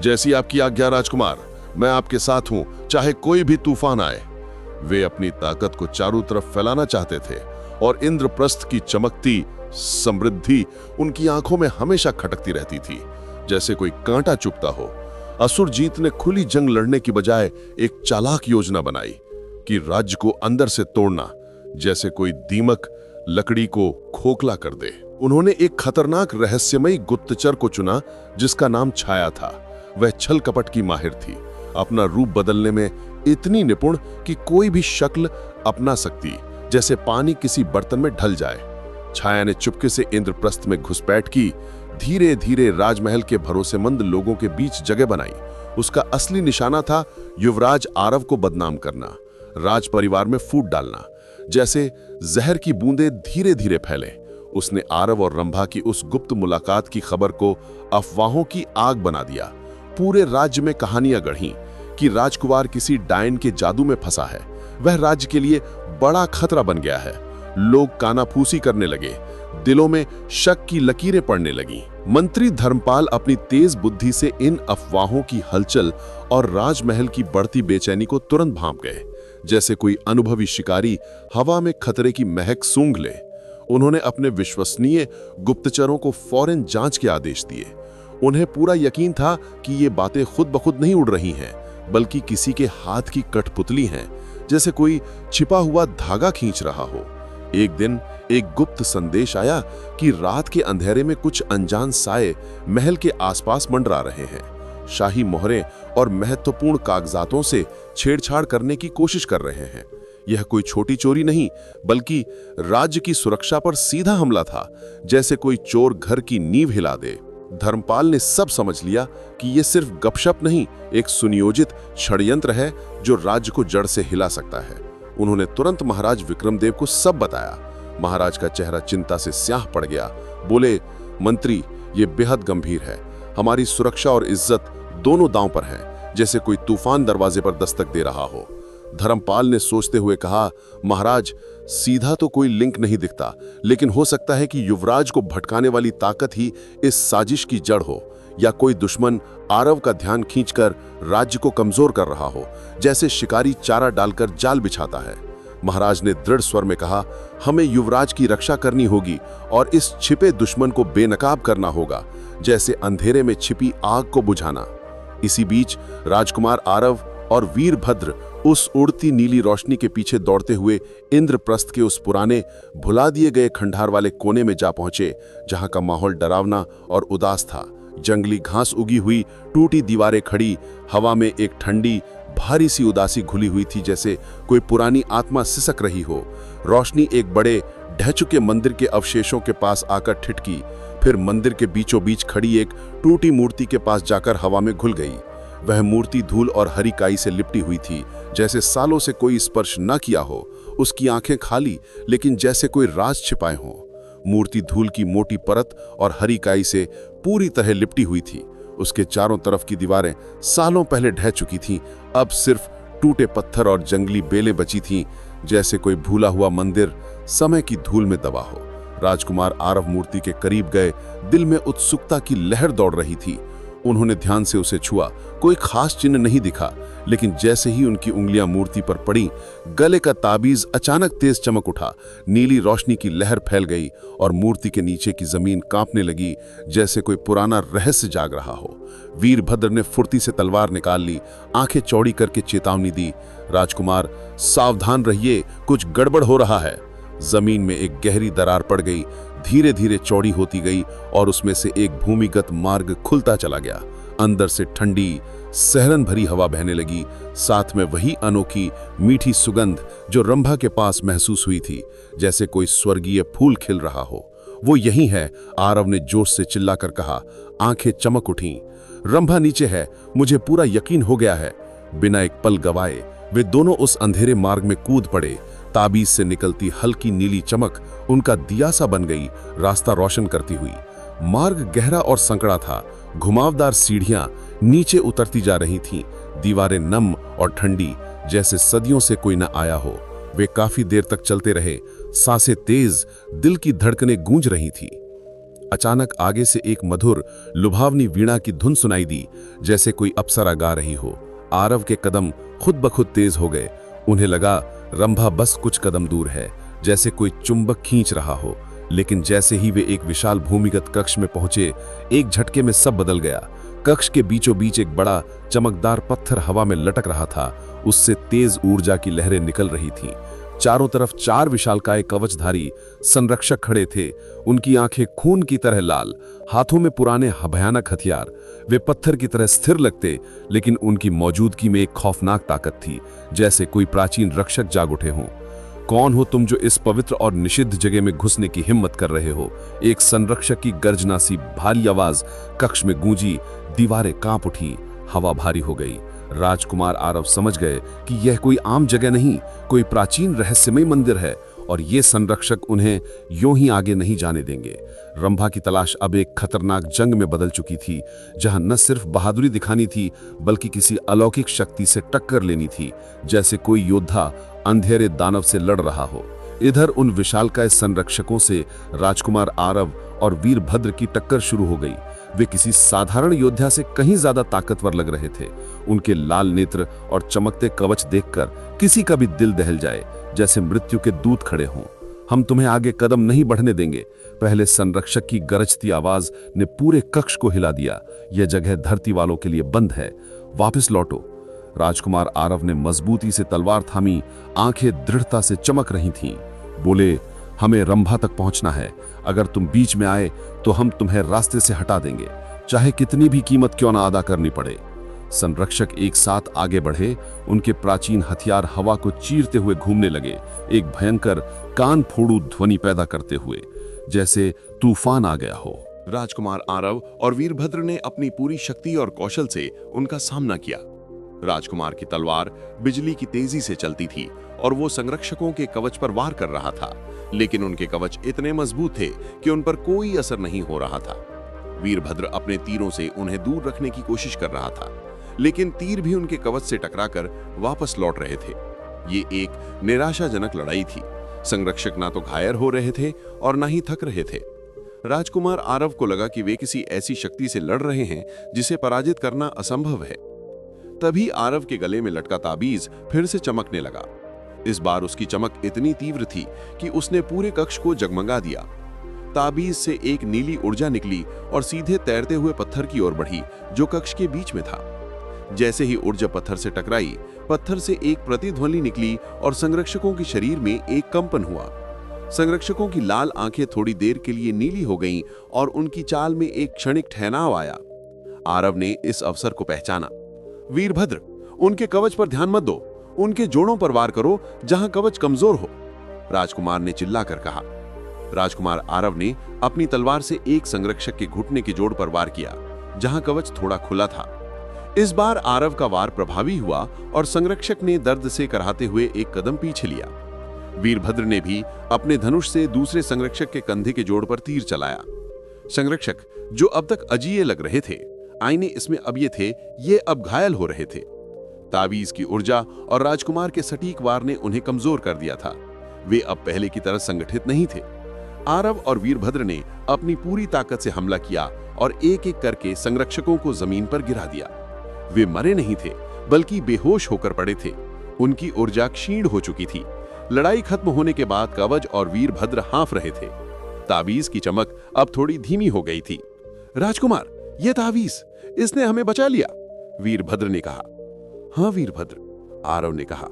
F: जैसी आपकी आज्ञा राजकुमार, मैं आपके साथ हूं, चाहे कोई भी तूफान आए। वे अपनी ताकत को चारों तरफ फैलाना चाहते थे और इंद्रप्रस्थ की चमकती समृद्धि उनकी आंखों में हमेशा खटकती रहती थी, जैसे कोई कांटा चुभता हो। असुरजीत ने खुली जंग लड़ने की बजाय एक चालाक योजना बनाई कि राज्य को अंदर से तोड़ना, जैसे कोई दीमक लकड़ी को खोखला कर दे। उन्होंने एक खतरनाक रहस्यमयी गुप्तचर को चुना, जिसका नाम छाया था। वह छल कपट की माहिर थी, अपना रूप बदलने में इतनी निपुण कि कोई भी शक्ल अपना सकती, जैसे पानी किसी बर्तन में ढल जाए। छाया ने चुपके से इंद्रप्रस्थ में घुसपैठ की, धीरे धीरे राजमहल के भरोसेमंद लोगों के बीच जगह बनाई। उसका असली निशाना था युवराज आरव को बदनाम करना, राज परिवार में फूट डालना, जैसे जहर की बूंदें धीरे धीरे फैले। उसने आरव और रंभा की उस गुप्त मुलाकात की खबर को अफवाहों की आग बना दिया। पूरे राज्य में कहानियां गढ़ीं कि राजकुमार किसी डायन के जादू में फंसा है। वह राज्य के लिए बड़ा खतरा बन गया है। लोग कानाफूसी करने लगे, दिलों में शक की लकीरें पड़ने लगीं। मंत्री धर्मपाल अपनी तेज बुद्धि से इन अफवाहों की हलचल और राजमहल की बढ़ती बेचैनी को तुरंत भांप गए, जैसे कोई अनुभवी शिकारी हवा में खतरे की महक सूंघ ले। उन्होंने अपने विश्वसनीय गुप्तचरों को फौरन जांच के आदेश दिए। उन्हें पूरा यकीन था कि ये बातें खुद ब खुद नहीं उड़ रही हैं, बल्कि किसी के हाथ की कठपुतली हैं, जैसे कोई छिपा हुआ धागा खींच रहा हो। एक दिन एक गुप्त संदेश आया कि रात के अंधेरे में कुछ अनजान साए महल के आसपास मंडरा रहे हैं, शाही मोहरें और महत्वपूर्ण कागजातों से छेड़छाड़ करने की कोशिश कर रहे हैं। यह कोई छोटी चोरी नहीं, बल्कि राज्य की सुरक्षा पर सीधा हमला था, जैसे कोई चोर घर की नींव हिला दे। धर्मपाल ने सब समझ लिया कि यह सिर्फ गपशप नहीं, एक सुनियोजित षड्यंत्र है जो राज्य को जड़ से हिला सकता है। उन्होंने तुरंत महाराज विक्रमदेव को सब बताया। महाराज का चेहरा चिंता से स्याह पड़ गया। बोले, मंत्री, ये बेहद गंभीर है। हमारी सुरक्षा और इज्जत दोनों दांव पर हैं, जैसे कोई तूफान दरवाजे पर दस्तक दे रहा हो। धर्मपाल ने सोचते हुए कहा, महाराज, सीधा तो कोई लिंक नहीं दिखता, लेकिन हो सकता है कि युवराज को भटकाने वाली ताकत ही इस साजिश की जड़ हो, या कोई दुश्मन आरव का ध्यान खींचकर राज्य को कमजोर कर रहा हो, जैसे शिकारी चारा डालकर जाल बिछाता है। महाराज ने दृढ़ स्वर में कहा, हमें युवराज की रक्षा करनी होगी और इस छिपे दुश्मन को बेनकाब करना होगा, जैसे अंधेरे में छिपी आग को बुझाना। इसी बीच राजकुमार आरव और वीरभद्र उस उड़ती नीली रोशनी के पीछे दौड़ते हुए इंद्रप्रस्थ के उस पुराने भुला दिए गए खंडहर वाले कोने में जा पहुंचे, जहां का माहौल डरावना और उदास था। जंगली घास उगी हुई, टूटी दीवारें खड़ी, हवा में एक ठंडी भारी सी उदासी घुली हुई थी, जैसे कोई पुरानी आत्मा सिसक रही हो। रोशनी एक बड़े ढह चुके मंदिर के अवशेषों के पास आकर ठिठकी, फिर मंदिर के बीचों बीच खड़ी एक टूटी मूर्ति के पास जाकर हवा में घुल गई। वह मूर्ति धूल और हरी काई से लिपटी हुई थी, जैसे सालों से कोई स्पर्श न किया हो। उसकी आंखें खाली, लेकिन जैसे कोई राज छिपाए हों।
C: मूर्ति धूल की मोटी परत और हरी काई से पूरी तरह लिपटी हुई थी। उसके चारों तरफ की दीवारें सालों पहले ढह चुकी थीं, अब सिर्फ टूटे पत्थर और जंगली बेलें बची थीं, जैसे कोई भूला हुआ मंदिर समय की धूल में दबा हो। राजकुमार आरव मूर्ति के करीब गए, दिल में उत्सुकता की लहर दौड़ रही थी। उन्होंने ध्यान से उसे छुआ। कोई खास चिन्ह नहीं दिखा, लेकिन जैसे ही उनकी उंगलियां मूर्ति पर पड़ी, गले का ताबीज अचानक तेज चमक उठा। नीली रोशनी की लहर फैल गई और मूर्ति के नीचे की जमीन कांपने लगी, जैसे कोई पुराना रहस्य जाग रहा हो। वीरभद्र ने फुर्ती से तलवार निकाल ली, आंखें चौड़ी करके चेतावनी दी, राजकुमार सावधान रहिए, कुछ गड़बड़ हो रहा है। जमीन में एक गहरी दरार पड़ गई, धीरे धीरे चौड़ी होती गई और उसमें से एक भूमिगत मार्ग खुलता चला गया। अंदर से ठंडी सहरन भरी हवा बहने लगी, साथ में वही अनोखी मीठी सुगंध जो रंभा के पास महसूस हुई थी, जैसे कोई स्वर्गीय फूल खिल रहा हो। वो यही है, आरव ने जोश से चिल्लाकर कहा। आंखें चमक उठीं। रंभा नीचे है, मुझे पूरा यकीन हो गया है। बिना एक पल गवाए वे दोनों उस अंधेरे मार्ग में कूद पड़े। ताबीज से निकलती हल्की नीली चमक उनका दिया सा बन गई, रास्ता रोशन करती हुई। मार्ग गहरा और संकड़ा था, घुमावदार सीढ़ियां नीचे उतरती जा रही थीं, दीवारें नम और ठंडी, जैसे सदियों से कोई न आया हो। वे काफी देर तक चलते रहे, सांसें तेज, दिल की धड़कनें गूंज रही थी। अचानक आगे से एक मधुर लुभावनी वीणा की धुन सुनाई दी, जैसे कोई अप्सरा गा रही हो। आरव के कदम खुद ब खुद तेज हो गए। उन्हें लगा रंभा बस कुछ कदम दूर है, जैसे कोई चुंबक खींच रहा हो। लेकिन जैसे ही वे एक विशाल भूमिगत कक्ष में पहुंचे, एक झटके में सब बदल गया। कक्ष के बीचों बीच एक बड़ा चमकदार पत्थर हवा में लटक रहा था, उससे तेज ऊर्जा की लहरें निकल रही थीं। चारों तरफ 4 विशालकाय कवचधारी संरक्षक खड़े थे, उनकी आंखें खून की तरह लाल, हाथों में पुराने भयानक हथियार। वे पत्थर की तरह स्थिर लगते, लेकिन उनकी मौजूदगी में एक खौफनाक ताकत थी, जैसे कोई प्राचीन रक्षक जाग उठे हों। कौन हो तुम जो इस पवित्र और निषिद्ध जगह में घुसने की हिम्मत कर रहे हो? एक संरक्षक की गर्जना सी भारी आवाज कक्ष में गूंजी, दीवारें कांप उठी, हवा भारी हो गई। राजकुमार आरव समझ गए कि यह कोई आम जगह नहीं, कोई प्राचीन रहस्यमय मंदिर है, और ये संरक्षक उन्हें यूं ही आगे नहीं जाने देंगे। रंभा की तलाश अब एक खतरनाक जंग में बदल चुकी थी, जहां न सिर्फ बहादुरी दिखानी थी, बल्कि किसी अलौकिक शक्ति से टक्कर लेनी थी, जैसे कोई योद्धा अंधेरे दानव से लड़ रहा हो। इधर उन विशालकाय संरक्षकों से राजकुमार आरव और वीरभद्र की टक्कर शुरू हो गई। वे किसी साधारण योद्धा से कहीं ज्यादा ताकतवर लग रहे थे। उनके लाल नेत्र और चमकते कवच देखकर किसी का भी दिल दहल जाए, जैसे मृत्यु के दूत खड़े हों। हम तुम्हें आगे कदम नहीं बढ़ने देंगे। पहले संरक्षक की गरजती आवाज ने पूरे कक्ष को हिला दिया। यह जगह धरती वालों के लिए बंद है, वापस लौटो। राजकुमार आरव ने मजबूती से तलवार थामी, आंखें दृढ़ता से चमक रही थीं। बोले, हमें रंभा तक पहुंचना है। अगर तुम बीच में आए तो हम तुम्हें रास्ते से हटा देंगे, चाहे कितनी भी कीमत क्यों ना अदा करनी पड़े। संरक्षक एक साथ आगे बढ़े, उनके प्राचीन हथियार हवा को चीरते हुए घूमने लगे, एक भयंकर कान फोड़ू ध्वनि पैदा करते हुए, जैसे तूफान आ गया हो।
D: राजकुमार आरव और वीरभद्र ने अपनी पूरी शक्ति और कौशल से उनका सामना किया। राजकुमार की तलवार बिजली की तेजी से चलती थी और वो संरक्षकों के कवच पर वार कर रहा था, लेकिन उनके कवच इतने मजबूत थे कि उन पर कोई असर नहीं हो रहा था। वीरभद्र अपने तीरों से उन्हें दूर रखने की कोशिश कर रहा था, लेकिन तीर भी उनके कवच से टकराकर वापस लौट रहे थे। ये एक निराशाजनक लड़ाई थी। संरक्षक ना तो घायल हो रहे थे और ना ही थक रहे थे। राजकुमार आरव को लगा कि वे किसी ऐसी शक्ति से लड़ रहे हैं जिसे पराजित करना असंभव है। तभी आरव के गले में लटका ताबीज फिर से चमकने लगा। इस बार उसकी चमक इतनी तीव्र थी कि उसने पूरे कक्ष को जगमगा दिया। ताबीज से एक नीली ऊर्जा निकली और सीधे तैरते हुए पत्थर की ओर बढ़ी, जो कक्ष के बीच में था। जैसे ही ऊर्जा पत्थर से टकराई, पत्थर से एक प्रतिध्वनि निकली और संरक्षकों के शरीर में एक कंपन हुआ। संरक्षकों की लाल आंखें थोड़ी देर के लिए नीली हो गईं और उनकी चाल में एक क्षणिक ठहराव आया। आरव ने इस अवसर को पहचाना। वीरभद्र, उनके कवच पर ध्यान मत दो, उनके जोड़ों पर वार करो जहां कवच कमजोर हो, राजकुमार ने चिल्लाकर कहा। राजकुमार आरव ने अपनी तलवार से एक संरक्षक के घुटने के जोड़ पर वार किया, जहां कवच थोड़ा खुला था। इस बार आरव का वार प्रभावी हुआ और संरक्षक ने दर्द से कराहते हुए एक कदम पीछे लिया।
G: वीरभद्र ने भी अपने धनुष से दूसरे संरक्षक के कंधे के जोड़ पर तीर चलाया। संरक्षक, जो अब तक अजीय लग रहे थे, आईने इसमें अब ये अब घायल हो रहे थे। तावीज की ऊर्जा और राजकुमार के सटीक वार ने उन्हें कमजोर कर दिया था। वे अब पहले की तरह संगठित नहीं थे। आरव और वीरभद्र ने अपनी पूरी ताकत से हमला किया और एक एक करके संरक्षकों को जमीन पर गिरा दिया। वे मरे नहीं थे, बल्कि बेहोश होकर पड़े थे। उनकी ऊर्जा क्षीण हो चुकी थी। लड़ाई खत्म होने के बाद कवच और वीरभद्र हाँफ रहे थे। ताबीज की चमक अब थोड़ी धीमी हो गई थी। राजकुमार, यह ताबीज, इसने हमें बचा लिया, वीरभद्र ने कहा। हाँ वीरभद्र, आरव ने कहा,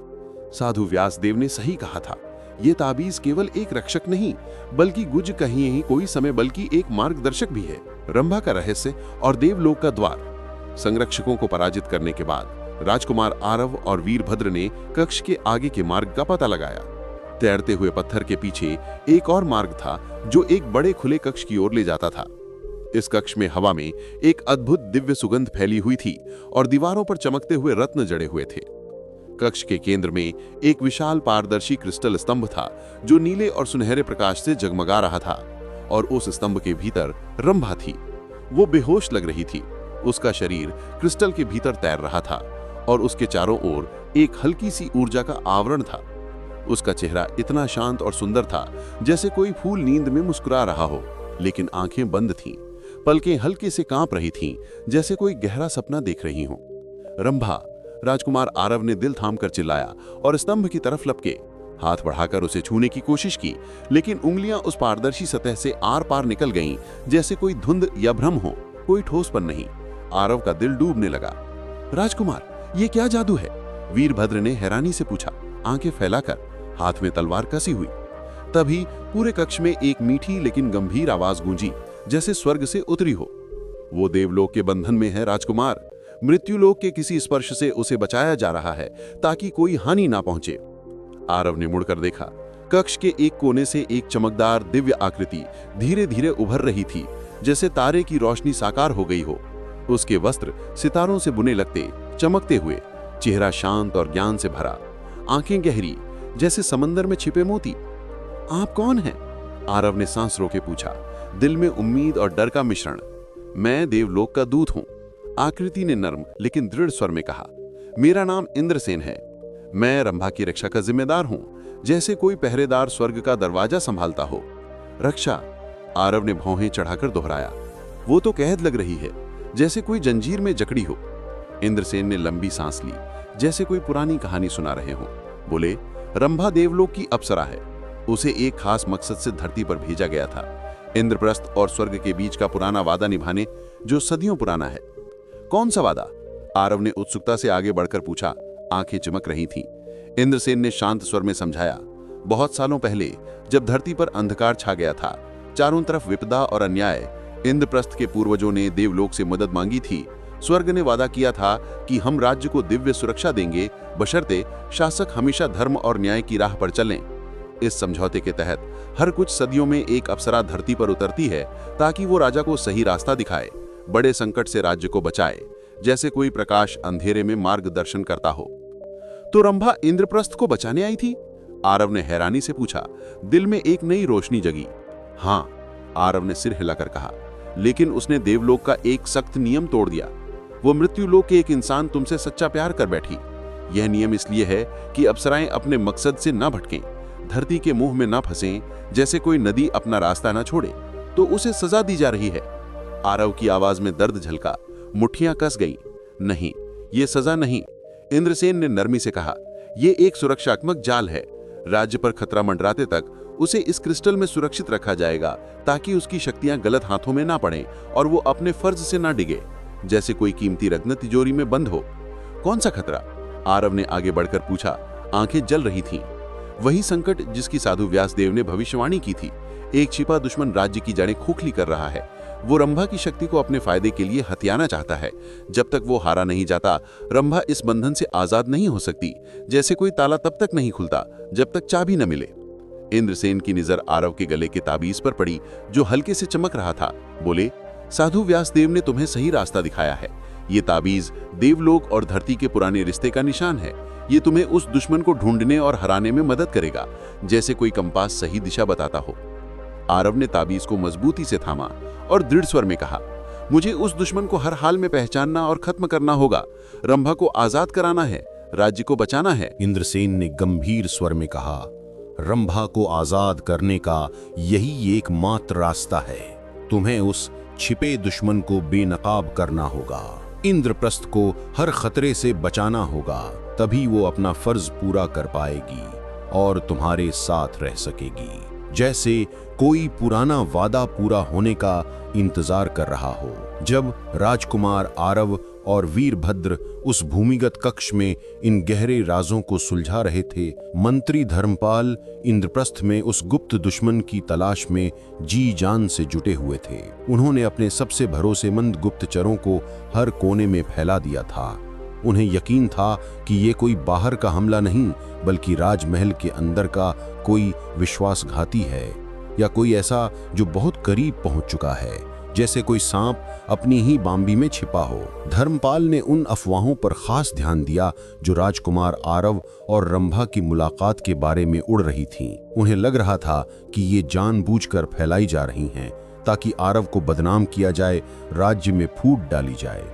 G: साधु व्यासदेव ने सही कहा था। यह ताबीज केवल एक रक्षक नहीं, बल्कि गुज कहीं ही कोई समय, बल्कि एक मार्गदर्शक भी है। रंभा का रहस्य और देवलोक का द्वार। संरक्षकों को पराजित करने के बाद राजकुमार आरव और वीरभद्र ने कक्ष के आगे के मार्ग का पता लगाया। तैरते हुए पत्थर के पीछे एक और मार्ग था जो एक बड़े खुले कक्ष की ओर ले जाता था। इस कक्ष में हवा में एक अद्भुत दिव्य सुगंध फैली हुई थी और दीवारों पर चमकते हुए रत्न जड़े हुए थे। कक्ष के केंद्र में एक विशाल पारदर्शी क्रिस्टल स्तंभ था जो नीले और सुनहरे प्रकाश से जगमगा रहा था, और उस स्तंभ के भीतर रंभा थी। वो बेहोश लग रही थी। उसका शरीर क्रिस्टल के भीतर तैर रहा था और उसके चारों ओर एक हल्की सी ऊर्जा का आवरण था। उसका चेहरा इतना शांत और सुंदर था जैसे कोई फूल नींद में मुस्कुरा रहा हो, लेकिन आंखें बंद थीं। पलकें हल्के से कांप रही थीं, जैसे कोई गहरा सपना देख रही हो। रंभा, राजकुमार आरव ने दिल थामकर चिल्लाया और स्तंभ की तरफ लपके। हाथ बढ़ाकर उसे छूने की कोशिश की, लेकिन उंगलियां उस पारदर्शी सतह से आर पार निकल गईं, जैसे कोई धुंध या भ्रम हो, कोई ठोसपन नहीं। आरव का दिल डूबने लगा। राजकुमार, ये क्या जादू है? वीरभद्र ने हैरानी से पूछा, आंखें फैलाकर, हाथ में तलवार कसी हुई। तभी पूरे कक्ष में एक मीठी लेकिन गंभीर आवाज गूंजी, जैसे स्वर्ग से उतरी हो। वो देवलोक के बंधन में है राजकुमार। मृत्युलोक के किसी स्पर्श से उसे बचाया जा रहा है ताकि कोई हानि ना पहुंचे। आरव ने मुड़कर देखा। कक्ष के एक कोने से एक चमकदार दिव्य आकृति धीरे धीरे उभर रही थी, जैसे तारे की रोशनी साकार हो गई हो। उसके वस्त्र सितारों से बुने लगते, चमकते हुए, चेहरा शांत और ज्ञान से भरा, आंखें गहरी जैसे समंदर में छिपे मोती। आप कौन हैं? आरव ने सांस रोके पूछा, दिल में उम्मीद और डर का मिश्रण। मैं देवलोक का दूत हूं, आकृति ने नर्म लेकिन दृढ़ स्वर में कहा। मेरा नाम इंद्रसेन है। मैं रंभा की रक्षा का जिम्मेदार हूं, जैसे कोई पहरेदार स्वर्ग का दरवाजा संभालता हो। रक्षा, आरव ने भौहें चढ़ाकर दोहराया। वो तो कैद लग रही है, जैसे कोई जंजीर में जकड़ी हो। इंद्रसेन ने लंबी सांस ली, जैसे कोई पुरानी कहानी सुना रहे हो। बोले, रंभा देवलोक की अप्सरा है। उसे एक खास मकसद से धरती पर भेजा गया था, इंद्रप्रस्थ और स्वर्ग के बीच का पुराना वादा निभाने, जो सदियों पुराना है। कौन सा वादा? आरव ने उत्सुकता से आगे बढ़कर पूछा। आंखें चमक रही थीं। इंद्रसेन ने शांत स्वर में समझाया, बहुत सालों पहले जब धरती पर अंधकार छा गया था, चारों तरफ विपदा और अन्याय, इंद्रप्रस्थ के पूर्वजों ने देवलोक से मदद मांगी थी। स्वर्ग ने वादा किया था कि हम राज्य को दिव्य सुरक्षा देंगे, बशर्ते शासक हमेशा धर्म और न्याय की राह पर चलें। इस समझौते के तहत हर कुछ सदियों में एक अप्सरा धरती पर उतरती है ताकि वो राजा को सही रास्ता दिखाए, बड़े संकट से राज्य को बचाए, जैसे कोई प्रकाश अंधेरे में मार्गदर्शन करता हो। तो रंभा इंद्रप्रस्थ को बचाने आई थी? आरव ने हैरानी से पूछा। दिल में एक नई रोशनी जगी। हाँ, आरव ने सिर हिलाकर कहा, लेकिन उसने देवलोक का एक सख्त नियम तोड़ दिया। वो मृत्युलोक के एक इंसान तुमसे सच्चा प्यार कर बैठी। यह नियम इसलिए है कि अप्सराएं अपने मकसद से ना भटकें, धरती के मुंह में ना फंसें, जैसे कोई नदी अपना रास्ता ना छोड़े, तो उसे सजा दी जा रही है। आरव की आवाज में दर्द झलका, मुट्ठियां कस गईं। नहीं, ये सजा नहीं, इंद्रसेन ने नरमी से कहा। ये एक सुरक्षात्मक जाल है। राज्य पर खतरा मंडराते तक उसे इस क्रिस्टल में सुरक्षित रखा जाएगा ताकि उसकी शक्तियां गलत हाथों में ना पड़ें और वो अपने फर्ज से ना डिगे, जैसे कोई कीमती रत्न तिजोरी में बंद हो। कौन सा खतरा? आरव ने आगे बढ़कर पूछा। आंखें जल रही थीं। वही संकट जिसकी साधु व्यासदेव ने भविष्यवाणी की थी। एक छिपा दुश्मन राज्य की जड़ें खोखली कर रहा है। वो रंभा की शक्ति को अपने फायदे के लिए हथियाना चाहता है। जब तक वो हारा नहीं जाता, रंभा इस बंधन से आजाद नहीं हो सकती। जैसे कोई ताला तब तक नहीं खुलता जब तक चाबी न मिले। इंद्रसेन की नजर आरव के गले के ताबीज पर पड़ी, जो हल्के से चमक रहा था। बोले, साधु व्यासदेव ने तुम्हें सही रास्ता दिखाया है। ये ताबीज देवलोक और धरती के पुराने रिश्ते का निशान है। ये तुम्हें उस दुश्मन को ढूंढने और हराने में मदद करेगा, जैसे कोई कंपास सही दिशा बताता हो। आरव ने ताबीज को मजबूती से थामा और दृढ़ स्वर में कहा, मुझे उस दुश्मन को हर हाल में पहचानना और खत्म करना होगा। रंभा को आजाद कराना है, राज्य को बचाना है।
D: इंद्रसेन ने गंभीर स्वर में कहा, रंभा को आजाद करने का यही एकमात्र रास्ता है। तुम्हें उस छिपे दुश्मन को बेनकाब करना होगा। इंद्रप्रस्थ को हर खतरे से बचाना होगा, तभी वो अपना फर्ज पूरा कर पाएगी और तुम्हारे साथ रह सकेगी, जैसे कोई पुराना वादा पूरा होने का इंतजार कर रहा हो। जब राजकुमार आरव और वीरभद्र उस भूमिगत कक्ष में इन गहरे राजों को सुलझा रहे थे, मंत्री धर्मपाल इंद्रप्रस्थ में उस गुप्त दुश्मन की तलाश में जी जान से जुटे हुए थे। उन्होंने अपने सबसे भरोसेमंद गुप्तचरों को हर कोने में फैला दिया था। उन्हें यकीन था कि ये कोई बाहर का हमला नहीं, बल्कि राजमहल के अंदर का कोई विश्वासघाती है, या कोई ऐसा जो बहुत करीब पहुंच चुका है, जैसे कोई सांप अपनी ही बांबी में छिपा हो। धर्मपाल ने उन अफवाहों पर खास ध्यान दिया जो राजकुमार आरव और रंभा की मुलाकात के बारे में उड़ रही थीं। उन्हें लग रहा था कि ये जानबूझकर फैलाई जा रही हैं ताकि आरव को बदनाम किया जाए, राज्य में फूट डाली जाए।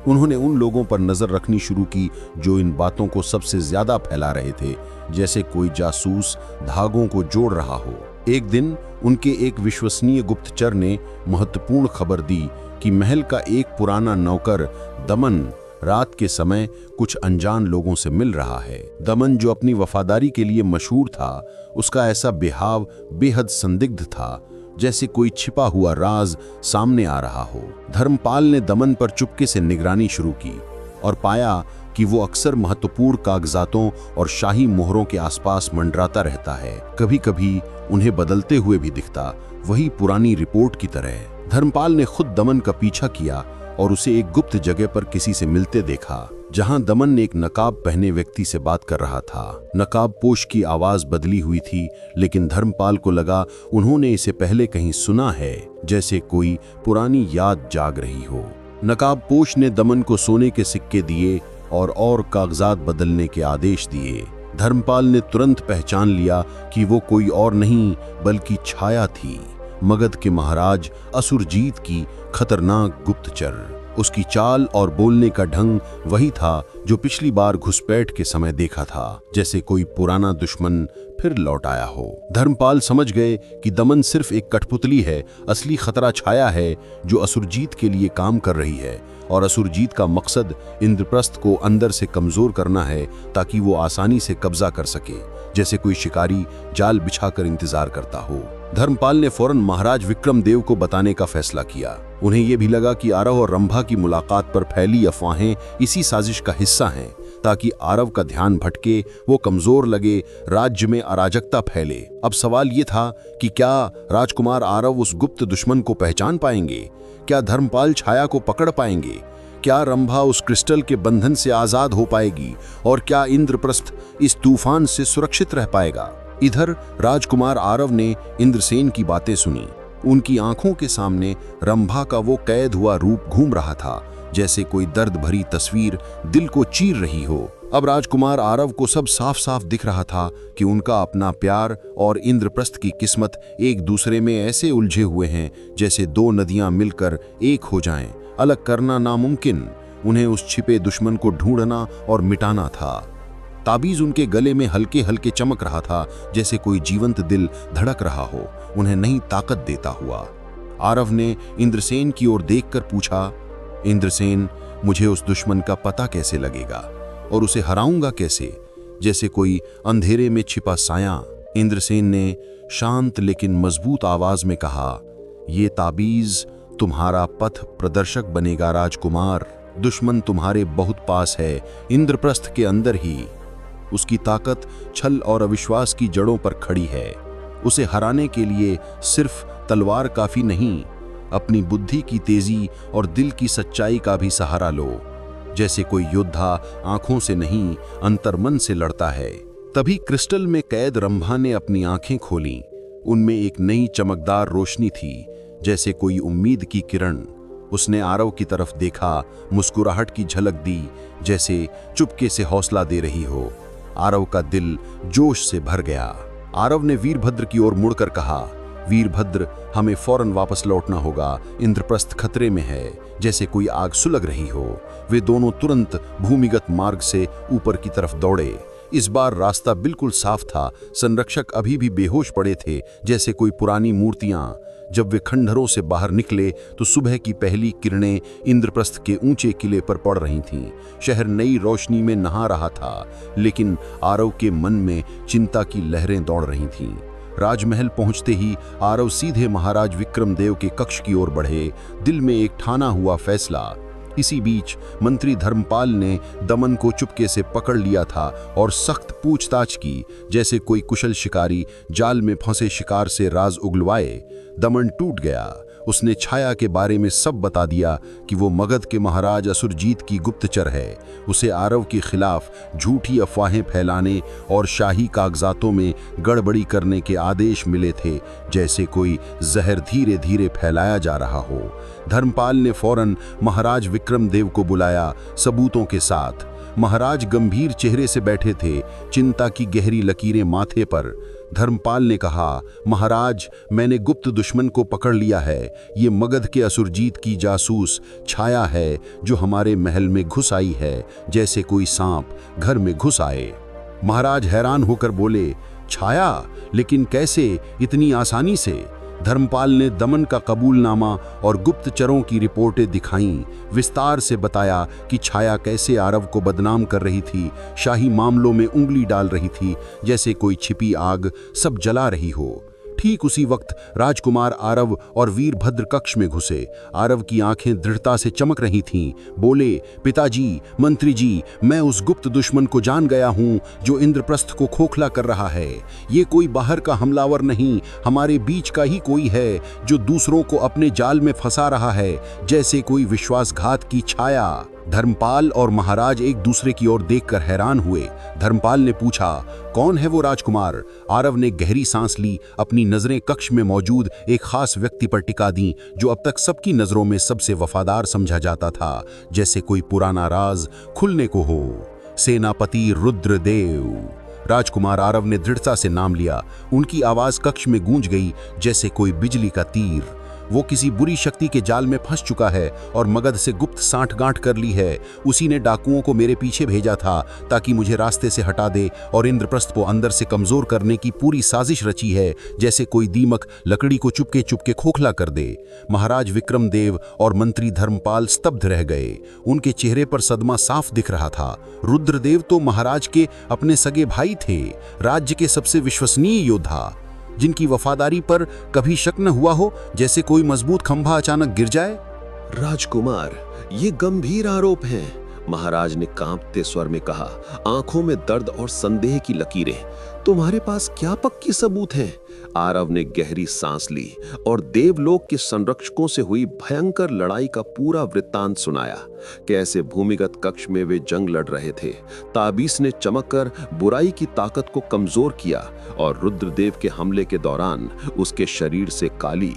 D: उन्होंने उन लोगों पर नजर रखनी शुरू की जो इन बातों को सबसे ज्यादा फैला रहे थे, जैसे कोई जासूस धागों को जोड़ रहा हो। एक दिन उनके एक विश्वसनीय गुप्तचर ने महत्वपूर्ण खबर दी कि महल का एक पुराना नौकर दमन रात के समय कुछ अनजान लोगों से मिल रहा है। दमन, जो अपनी वफादारी के लिए मशहूर था, उसका ऐसा बेहाव बेहद संदिग्ध था, जैसे कोई छिपा हुआ राज सामने आ रहा हो। धर्मपाल ने दमन पर चुपके से निगरानी शुरू की और पाया कि वो अक्सर महत्वपूर्ण कागजातों और शाही मोहरों के आसपास मंडराता रहता है। कभी कभी उन्हें बदलते हुए भी दिखता, वही पुरानी रिपोर्ट की तरह। धर्मपाल ने खुद दमन का पीछा किया और उसे एक गुप्त जगह पर किसी से मिलते देखा, जहां दमन ने एक नकाब पहने व्यक्ति से बात कर रहा था। नकाबपोश की आवाज बदली हुई थी, लेकिन धर्मपाल को लगा उन्होंने इसे पहले कहीं सुना है, जैसे कोई पुरानी याद जाग रही हो। नकाबपोश ने दमन को सोने के सिक्के दिए और कागजात बदलने के आदेश दिए। धर्मपाल ने तुरंत पहचान लिया कि वो कोई और नहीं बल्कि छाया थी, मगध के महाराज असुरजीत की खतरनाक गुप्तचर। उसकी चाल और बोलने का ढंग वही था जो पिछली बार घुसपैठ के समय देखा था, जैसे कोई पुराना दुश्मन फिर लौट आया हो। धर्मपाल समझ गए कि दमन सिर्फ एक कठपुतली है, असली खतरा छाया है जो असुरजीत के लिए काम कर रही है, और असुरजीत का मकसद इंद्रप्रस्थ को अंदर से कमजोर करना है ताकि वो आसानी से कब्जा कर सके, जैसे कोई शिकारी जाल बिछाकर इंतजार करता हो। धर्मपाल ने फौरन महाराज विक्रमदेव को बताने का फैसला किया। उन्हें यह भी लगा कि आरव और रंभा की मुलाकात पर फैली अफवाहें इसी साजिश का हिस्सा हैं, ताकि आरव का ध्यान भटके, वो कमजोर लगे, राज्य में अराजकता फैले। अब सवाल ये था कि क्या राजकुमार आरव उस गुप्त दुश्मन को पहचान पाएंगे? क्या धर्मपाल छाया को पकड़ पाएंगे? क्या रंभा उस क्रिस्टल के बंधन से आजाद हो पाएगी? और क्या इंद्रप्रस्थ इस तूफान से सुरक्षित रह पाएगा? इधर राजकुमार आरव ने इंद्रसेन की बातें सुनी। उनकी आंखों के सामने रंभा का वो कैद हुआ रूप घूम रहा था, जैसे कोई दर्द भरी तस्वीर दिल को चीर रही हो। अब राजकुमार आरव को सब साफ साफ दिख रहा था कि उनका अपना प्यार और इंद्रप्रस्थ की किस्मत एक दूसरे में ऐसे उलझे हुए हैं जैसे दो नदियां मिलकर एक हो जाएं। अलग करना नामुमकिन। उन्हें उस छिपे दुश्मन को ढूंढना और मिटाना था। ताबीज उनके गले में हल्के हल्के चमक रहा था, जैसे कोई जीवंत दिल धड़क रहा हो, उन्हें नई ताकत देता हुआ। आरव ने इंद्रसेन की ओर देखकर पूछा, इंद्रसेन, मुझे उस दुश्मन का पता कैसे लगेगा और उसे हराऊंगा कैसे? जैसे कोई अंधेरे में छिपा साया। इंद्रसेन ने शांत लेकिन मजबूत आवाज में कहा, ये ताबीज तुम्हारा पथ प्रदर्शक बनेगा राजकुमार। दुश्मन तुम्हारे बहुत पास है, इंद्रप्रस्थ के अंदर ही। उसकी ताकत छल और अविश्वास की जड़ों पर खड़ी है। उसे हराने के लिए सिर्फ तलवार काफी नहीं, अपनी बुद्धि की तेजी और दिल की सच्चाई का भी सहारा लो। जैसे कोई योद्धा आंखों से नहीं, अंतर्मन से लड़ता है। तभी क्रिस्टल में कैद रंभा ने अपनी आंखें खोलीं। उनमें एक नई चमकदार रोशनी थी, जैसे कोई उम्मीद की किरण।
B: उसने आरव की तरफ देखा, मुस्कुराहट की झलक दी, जैसे चुपके से हौसला दे रही हो। आरव का दिल जोश से भर गया। आरव ने वीरभद्र की ओर मुड़कर कहा, वीरभद्र, हमें फौरन वापस लौटना होगा, इंद्रप्रस्थ खतरे में है, जैसे कोई आग सुलग रही हो। वे दोनों तुरंत भूमिगत मार्ग से ऊपर की तरफ दौड़े। इस बार रास्ता बिल्कुल साफ था। संरक्षक अभी भी बेहोश पड़े थे, जैसे कोई पुरानी मूर्तियां। जब वे खंडहरों से बाहर निकले तो सुबह की पहली किरणें इंद्रप्रस्थ के ऊंचे किले पर पड़ रही थीं। शहर नई रोशनी में नहा रहा था, लेकिन आरव के मन में चिंता की लहरें दौड़ रही थीं। राजमहल पहुंचते ही आरव सीधे महाराज विक्रमदेव के कक्ष की ओर बढ़े, दिल में एक ठाना हुआ फैसला। इसी बीच मंत्री धर्मपाल ने दमन को चुपके से पकड़ लिया था और सख्त पूछताछ की, जैसे कोई कुशल शिकारी जाल में फंसे शिकार से राज उगलवाए। दमन टूट गया। उसने छाया के बारे में सब बता दिया कि वो मगध के महाराज असुरजीत की गुप्तचर है। उसे आरव के खिलाफ झूठी अफवाहें फैलाने और शाही कागजातों में गड़बड़ी करने के आदेश मिले थे, जैसे कोई जहर धीरे धीरे फैलाया जा रहा हो। धर्मपाल ने फौरन महाराज विक्रमदेव को बुलाया, सबूतों के साथ। महाराज गंभीर चेहरे से बैठे थे, चिंता की गहरी लकीरें माथे पर। धर्मपाल ने कहा, महाराज, मैंने गुप्त दुश्मन को पकड़ लिया है। ये मगध के असुरजीत की जासूस छाया है, जो हमारे महल में घुस आई है, जैसे कोई सांप घर में घुस आए। महाराज हैरान होकर बोले, छाया? लेकिन कैसे, इतनी आसानी से? धर्मपाल ने दमन का कबूलनामा और गुप्तचरों की रिपोर्टें दिखाईं, विस्तार से बताया कि छाया कैसे आरव को बदनाम कर रही थी, शाही मामलों में उंगली डाल रही थी, जैसे कोई छिपी आग सब जला रही हो। ठीक उसी वक्त राजकुमार आरव और वीरभद्र कक्ष में घुसे। आरव की आंखें दृढ़ता से चमक रही थीं। बोले, पिताजी, मंत्री जी, मैं उस गुप्त दुश्मन को जान गया हूं जो इंद्रप्रस्थ को खोखला कर रहा है। ये कोई बाहर का हमलावर नहीं, हमारे बीच का ही कोई है, जो दूसरों को अपने जाल में फंसा रहा है, जैसे कोई विश्वासघात की छाया। धर्मपाल और महाराज एक दूसरे की ओर देखकर हैरान हुए। धर्मपाल ने पूछा, कौन है वो राजकुमार? आरव ने गहरी सांस ली, अपनी नजरें कक्ष में मौजूद एक खास व्यक्ति पर टिका दी, जो अब तक सबकी नजरों में सबसे वफादार समझा जाता था, जैसे कोई पुराना राज खुलने को हो। सेनापति रुद्रदेव। राजकुमार आरव ने दृढ़ता से नाम लिया। उनकी आवाज कक्ष में गूंज गई, जैसे कोई बिजली का तीर। वो किसी बुरी शक्ति के जाल में फंस चुका है और मगध से गुप्त सांठगांठ कर ली है। उसी ने डाकुओं को मेरे पीछे भेजा था, ताकि मुझे रास्ते से हटा दे और इंद्रप्रस्थ को अंदर से कमजोर करने की पूरी साजिश रची है, जैसे कोई दीमक लकड़ी को चुपके चुपके खोखला कर दे। महाराज विक्रमदेव और मंत्री धर्मपाल स्तब्ध रह गए। उनके चेहरे पर सदमा साफ दिख रहा था। रुद्रदेव तो महाराज के अपने सगे भाई थे, राज्य के सबसे विश्वसनीय योद्धा, जिनकी वफादारी पर कभी शक न हुआ हो, जैसे कोई मजबूत खंभा अचानक गिर जाए।
D: राजकुमार, ये गंभीर आरोप हैं, महाराज ने कांपते स्वर में कहा, आंखों में दर्द और संदेह की लकीरें। तुम्हारे पास क्या पक्के सबूत हैं? आरव ने गहरी सांस ली और देवलोक के संरक्षकों से हुई भयंकर लड़ाई का पूरा वृत्तांत सुनाया। कैसे भूमिगत कक्ष में वे जंग लड़ रहे थे, ताबीस ने चमककर बुराई की ताकत को कमजोर किया और रुद्रदेव के हमले के दौरान उसके शरीर से काली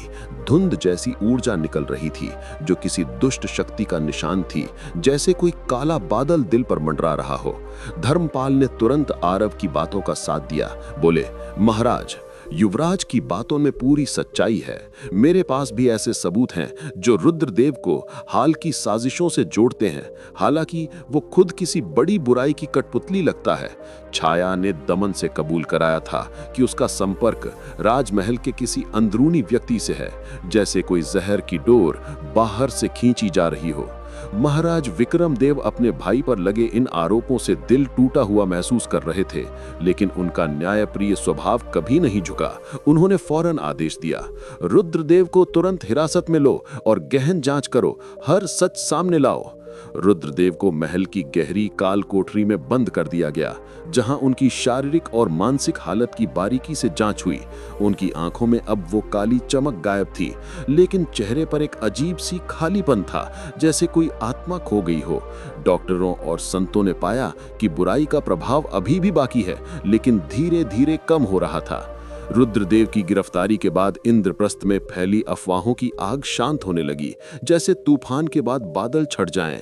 D: धुंध जैसी ऊर्जा निकल रही थी, जो किसी दुष्ट शक्ति का निशान थी, जैसे कोई काला बादल दिल पर मंडरा रहा हो। धर्मपाल ने तुरंत आरव की बातों का साथ दिया। बोले, महाराज, युवराज की बातों में पूरी सच्चाई है। मेरे पास भी ऐसे सबूत हैं जो रुद्रदेव को हाल की साजिशों से जोड़ते हैं, हालांकि वो खुद किसी बड़ी बुराई की कठपुतली लगता है। छाया ने दमन से कबूल कराया था कि उसका संपर्क राजमहल के किसी अंदरूनी व्यक्ति से है, जैसे कोई जहर की डोर बाहर से खींची जा रही हो। महाराज विक्रमदेव अपने भाई पर लगे इन आरोपों से दिल टूटा हुआ महसूस कर रहे थे, लेकिन उनका न्यायप्रिय स्वभाव कभी नहीं झुका। उन्होंने फौरन आदेश दिया, रुद्रदेव को तुरंत हिरासत में लो और गहन जांच करो, हर सच सामने लाओ। रुद्रदेव को महल की गहरी काल कोठरी में बंद कर दिया गया, जहां उनकी शारीरिक और मानसिक हालत की बारीकी से जांच हुई। उनकी आंखों में अब वो काली चमक गायब थी, लेकिन चेहरे पर एक अजीब सी खालीपन था, जैसे कोई आत्मा खो गई हो। डॉक्टरों और संतों ने पाया कि बुराई का प्रभाव अभी भी बाकी है, लेकिन धीरे धीरे कम हो रहा था।
E: रुद्रदेव की गिरफ्तारी के बाद इंद्रप्रस्थ में फैली अफवाहों की आग शांत होने लगी, जैसे तूफान के बाद बादल छट जाएं।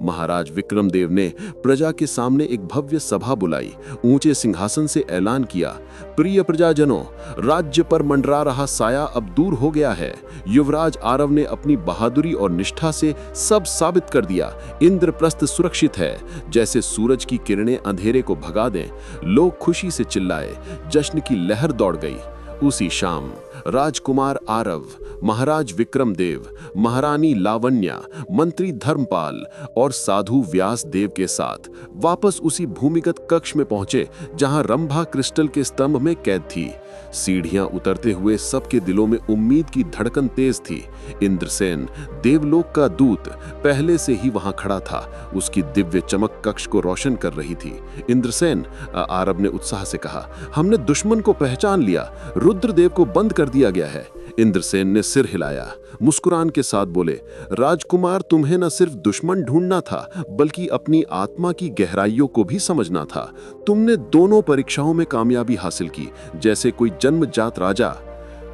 E: महाराज विक्रमदेव ने प्रजा के सामने एक भव्य सभा बुलाई, ऊंचे सिंहासन से ऐलान किया, प्रिय प्रजाजनों, राज्य पर मंडरा रहा साया अब दूर हो गया है। युवराज आरव ने अपनी बहादुरी और निष्ठा से सब साबित कर दिया। इंद्रप्रस्थ सुरक्षित है, जैसे सूरज की किरणें अंधेरे को भगा दें। लोग खुशी से चिल्लाए, जश्न की लहर दौड़ गई। उसी शाम राजकुमार आरव, महाराज विक्रमदेव, महारानी लावण्या, मंत्री धर्मपाल और साधु व्यास देव के साथ वापस उसी भूमिगत कक्ष में पहुंचे जहां रंभा क्रिस्टल के स्तंभ में कैद थी। सीढ़ियां उतरते हुए सबके दिलों में उम्मीद की धड़कन तेज थी। इंद्रसेन, देवलोक का दूत, पहले से ही वहां खड़ा था। उसकी दिव्य चमक कक्ष को रोशन कर रही थी। इंद्रसेन, आरव ने उत्साह से कहा, हमने दुश्मन को पहचान लिया। रुद्रदेव को बंद कर दिया गया है। इंद्रसेन ने सिर हिलाया, मुस्कुरान के साथ बोले, राजकुमार, तुम्हें न सिर्फ दुश्मन ढूंढना था, बल्कि अपनी आत्मा की गहराइयों को भी समझना था। तुमने दोनों परीक्षाओं में कामयाबी हासिल की, जैसे कोई जन्मजात राजा।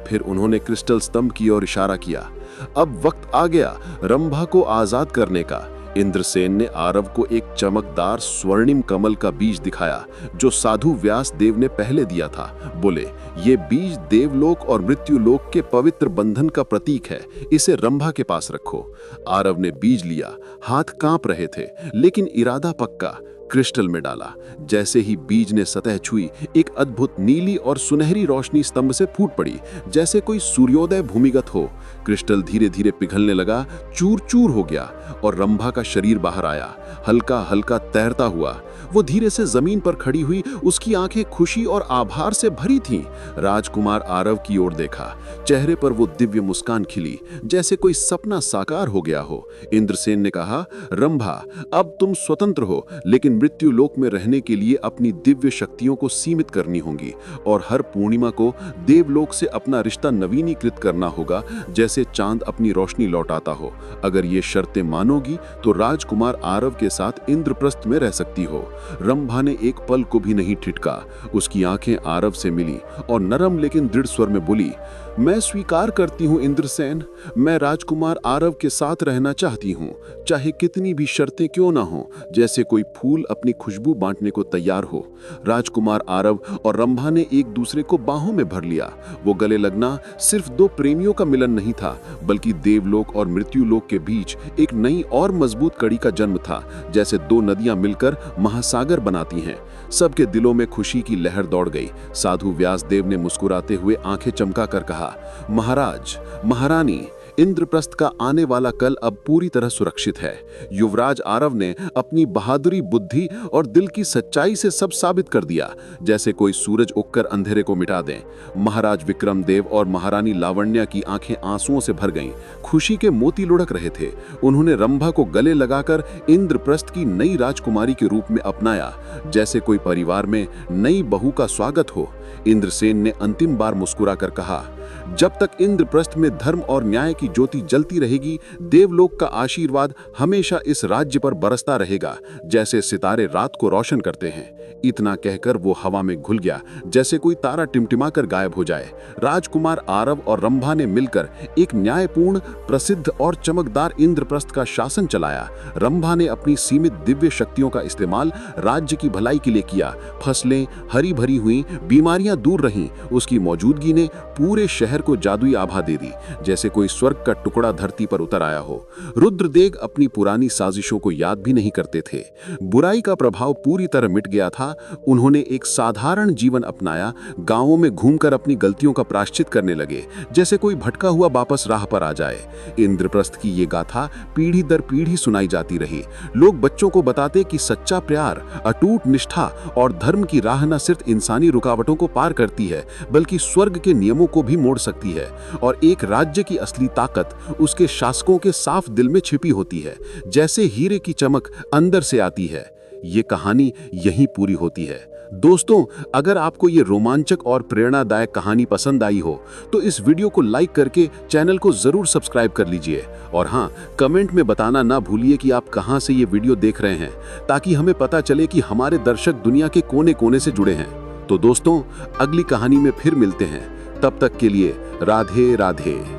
E: फिर उन्होंने क्रिस्टल स्तंभ की ओर इशारा किया। अब वक्त आ गया रंभा को आजाद करने का। इंद्रसेन ने आरव को एक चमकदार स्वर्णिम कमल का बीज दिखाया, जो साधु व्यास देव ने पहले दिया था। बोले, ये बीज देवलोक और मृत्युलोक के पवित्र बंधन का प्रतीक है, इसे रंभा के पास रखो। आरव ने बीज लिया, हाथ कांप रहे थे, लेकिन इरादा पक्का। क्रिस्टल में डाला। जैसे ही बीज ने सतह छुई, एक अद्भुत नीली और सुनहरी रोशनी स्तंभ से फूट पड़ी, जैसे कोई सूर्योदय भूमिगत हो। क्रिस्टल धीरे धीरे पिघलने लगा, चूर चूर हो गया और रंभा का शरीर बाहर आया, हल्का हल्का तैरता हुआ। वो धीरे से जमीन पर खड़ी हुई, उसकी आंखें खुशी और आभार से भरी थीं। राजकुमार आरव की ओर देखा, चेहरे पर वो दिव्य मुस्कान खिली, जैसे कोई सपना साकार हो गया हो। इंद्रसेन ने कहा, रंभा, अब तुम स्वतंत्र हो, लेकिन मृत्युलोक में रहने के लिए अपनी दिव्य शक्तियों को सीमित करनी होंगी और हर पूर्णिमा को देवलोक से अपना रिश्ता नवीनीकृत करना होगा, जैसे चांद अपनी रोशनी लौटाता हो। अगर ये शर्तें मानोगी तो राजकुमार आरव के साथ इंद्रप्रस्थ में रह सकती हो। रंभा ने एक पल को भी नहीं ठिठका। उसकी आंखें आरव से मिली और नरम लेकिन दृढ़ स्वर में बोली, मैं स्वीकार करती हूँ इंद्रसेन, मैं राजकुमार आरव के साथ रहना चाहती हूँ, चाहे कितनी भी शर्तें क्यों ना हो, जैसे कोई फूल अपनी खुशबू बांटने को तैयार हो। राजकुमार आरव और रंभा ने एक दूसरे को बाहों में भर लिया। वो गले लगना सिर्फ दो प्रेमियों का मिलन नहीं था, बल्कि देवलोक और मृत्युलोक के बीच एक नई और मजबूत कड़ी का जन्म था, जैसे दो नदियां मिलकर महासागर बनाती हैं। सबके दिलों में खुशी की लहर दौड़ गई। साधु व्यास देव ने मुस्कुराते हुए आंखें चमका कर कहा, महाराज, महारानी, इंद्रप्रस्थ का आने वाला कल अब पूरी तरह सुरक्षित है। युवराज आरव ने अपनी बहादुरी, बुद्धि और दिल की सच्चाई से सब साबित कर दिया, जैसे कोई सूरज उगकर अंधेरे को मिटा दे। महाराज विक्रमदेव और महारानी लावण्या की आंखें आंसुओं से भर गईं। खुशी के मोती लुढ़क रहे थे। उन्होंने रंभा को गले लगाकर इंद्रप्रस्थ की नई राजकुमारी के रूप में अपनाया, जैसे कोई परिवार में नई बहू का स्वागत हो। इंद्रसेन ने अंतिम बार मुस्कुराकर कहा, जब तक इंद्रप्रस्थ में धर्म और न्याय की ज्योति जलती रहेगी, देवलोक का आशीर्वाद हमेशा इस राज्य पर बरसता रहेगा, जैसे सितारे रात को रोशन करते हैं। इतना कहकर वो हवा में घुल गया, जैसे कोई तारा टिमटिमा कर गायब हो जाए। राजकुमार आरव और रंभा ने मिलकर एक न्यायपूर्ण, प्रसिद्ध और चमकदार इंद्रप्रस्थ का शासन चलाया। रंभा ने अपनी सीमित दिव्य शक्तियों का इस्तेमाल राज्य की भलाई के लिए किया। फसलें हरी भरी हुई, बीमारियां दूर रहीं। उसकी मौजूदगी ने पूरे शहर को जादुई आभा दे दी, जैसे कोई स्वर्ग का टुकड़ा धरती पर उतर आया हो। रुद्रदेव अपनी पुरानी साजिशों को याद भी नहीं करते थे। बुराई का प्रभाव पूरी तरह मिट गया था। उन्होंने एक साधारण जीवन अपनाया, गांवों में घूमकर अपनी गलतियों का प्रायश्चित करने लगे, जैसे कोई भटका हुआ वापस राह पर आ जाए। इंद्रप्रस्थ की ये गाथा पीढ़ी दर पीढ़ी सुनाई जाती रही। लोग बच्चों को बताते कि सच्चा प्यार, अटूट निष्ठा और धर्म की राह न सिर्फ इंसानी रुकावटों को पार करती है, बल्कि स्वर्ग के नियमों को भी मोड़ सकती है। और एक राज्य की असली ताकत उसके शासकों के साफ दिल में छिपी होती है, जैसे हीरे की चमक अंदर से आती है। ये कहानी यहीं पूरी होती है। दोस्तों, अगर आपको ये रोमांचक और प्रेरणादायक कहानी पसंद आई हो तो इस वीडियो को लाइक करके चैनल को जरूर सब्सक्राइब कर लीजिए। और हाँ, कमेंट में बताना ना भूलिए कि आप कहां से ये वीडियो देख रहे हैं, ताकि हमें पता चले कि हमारे दर्शक दुनिया के कोने कोने से जुड़े हैं।
G: तो दोस्तों, अगली कहानी में फिर मिलते हैं। तब तक के लिए राधे राधे।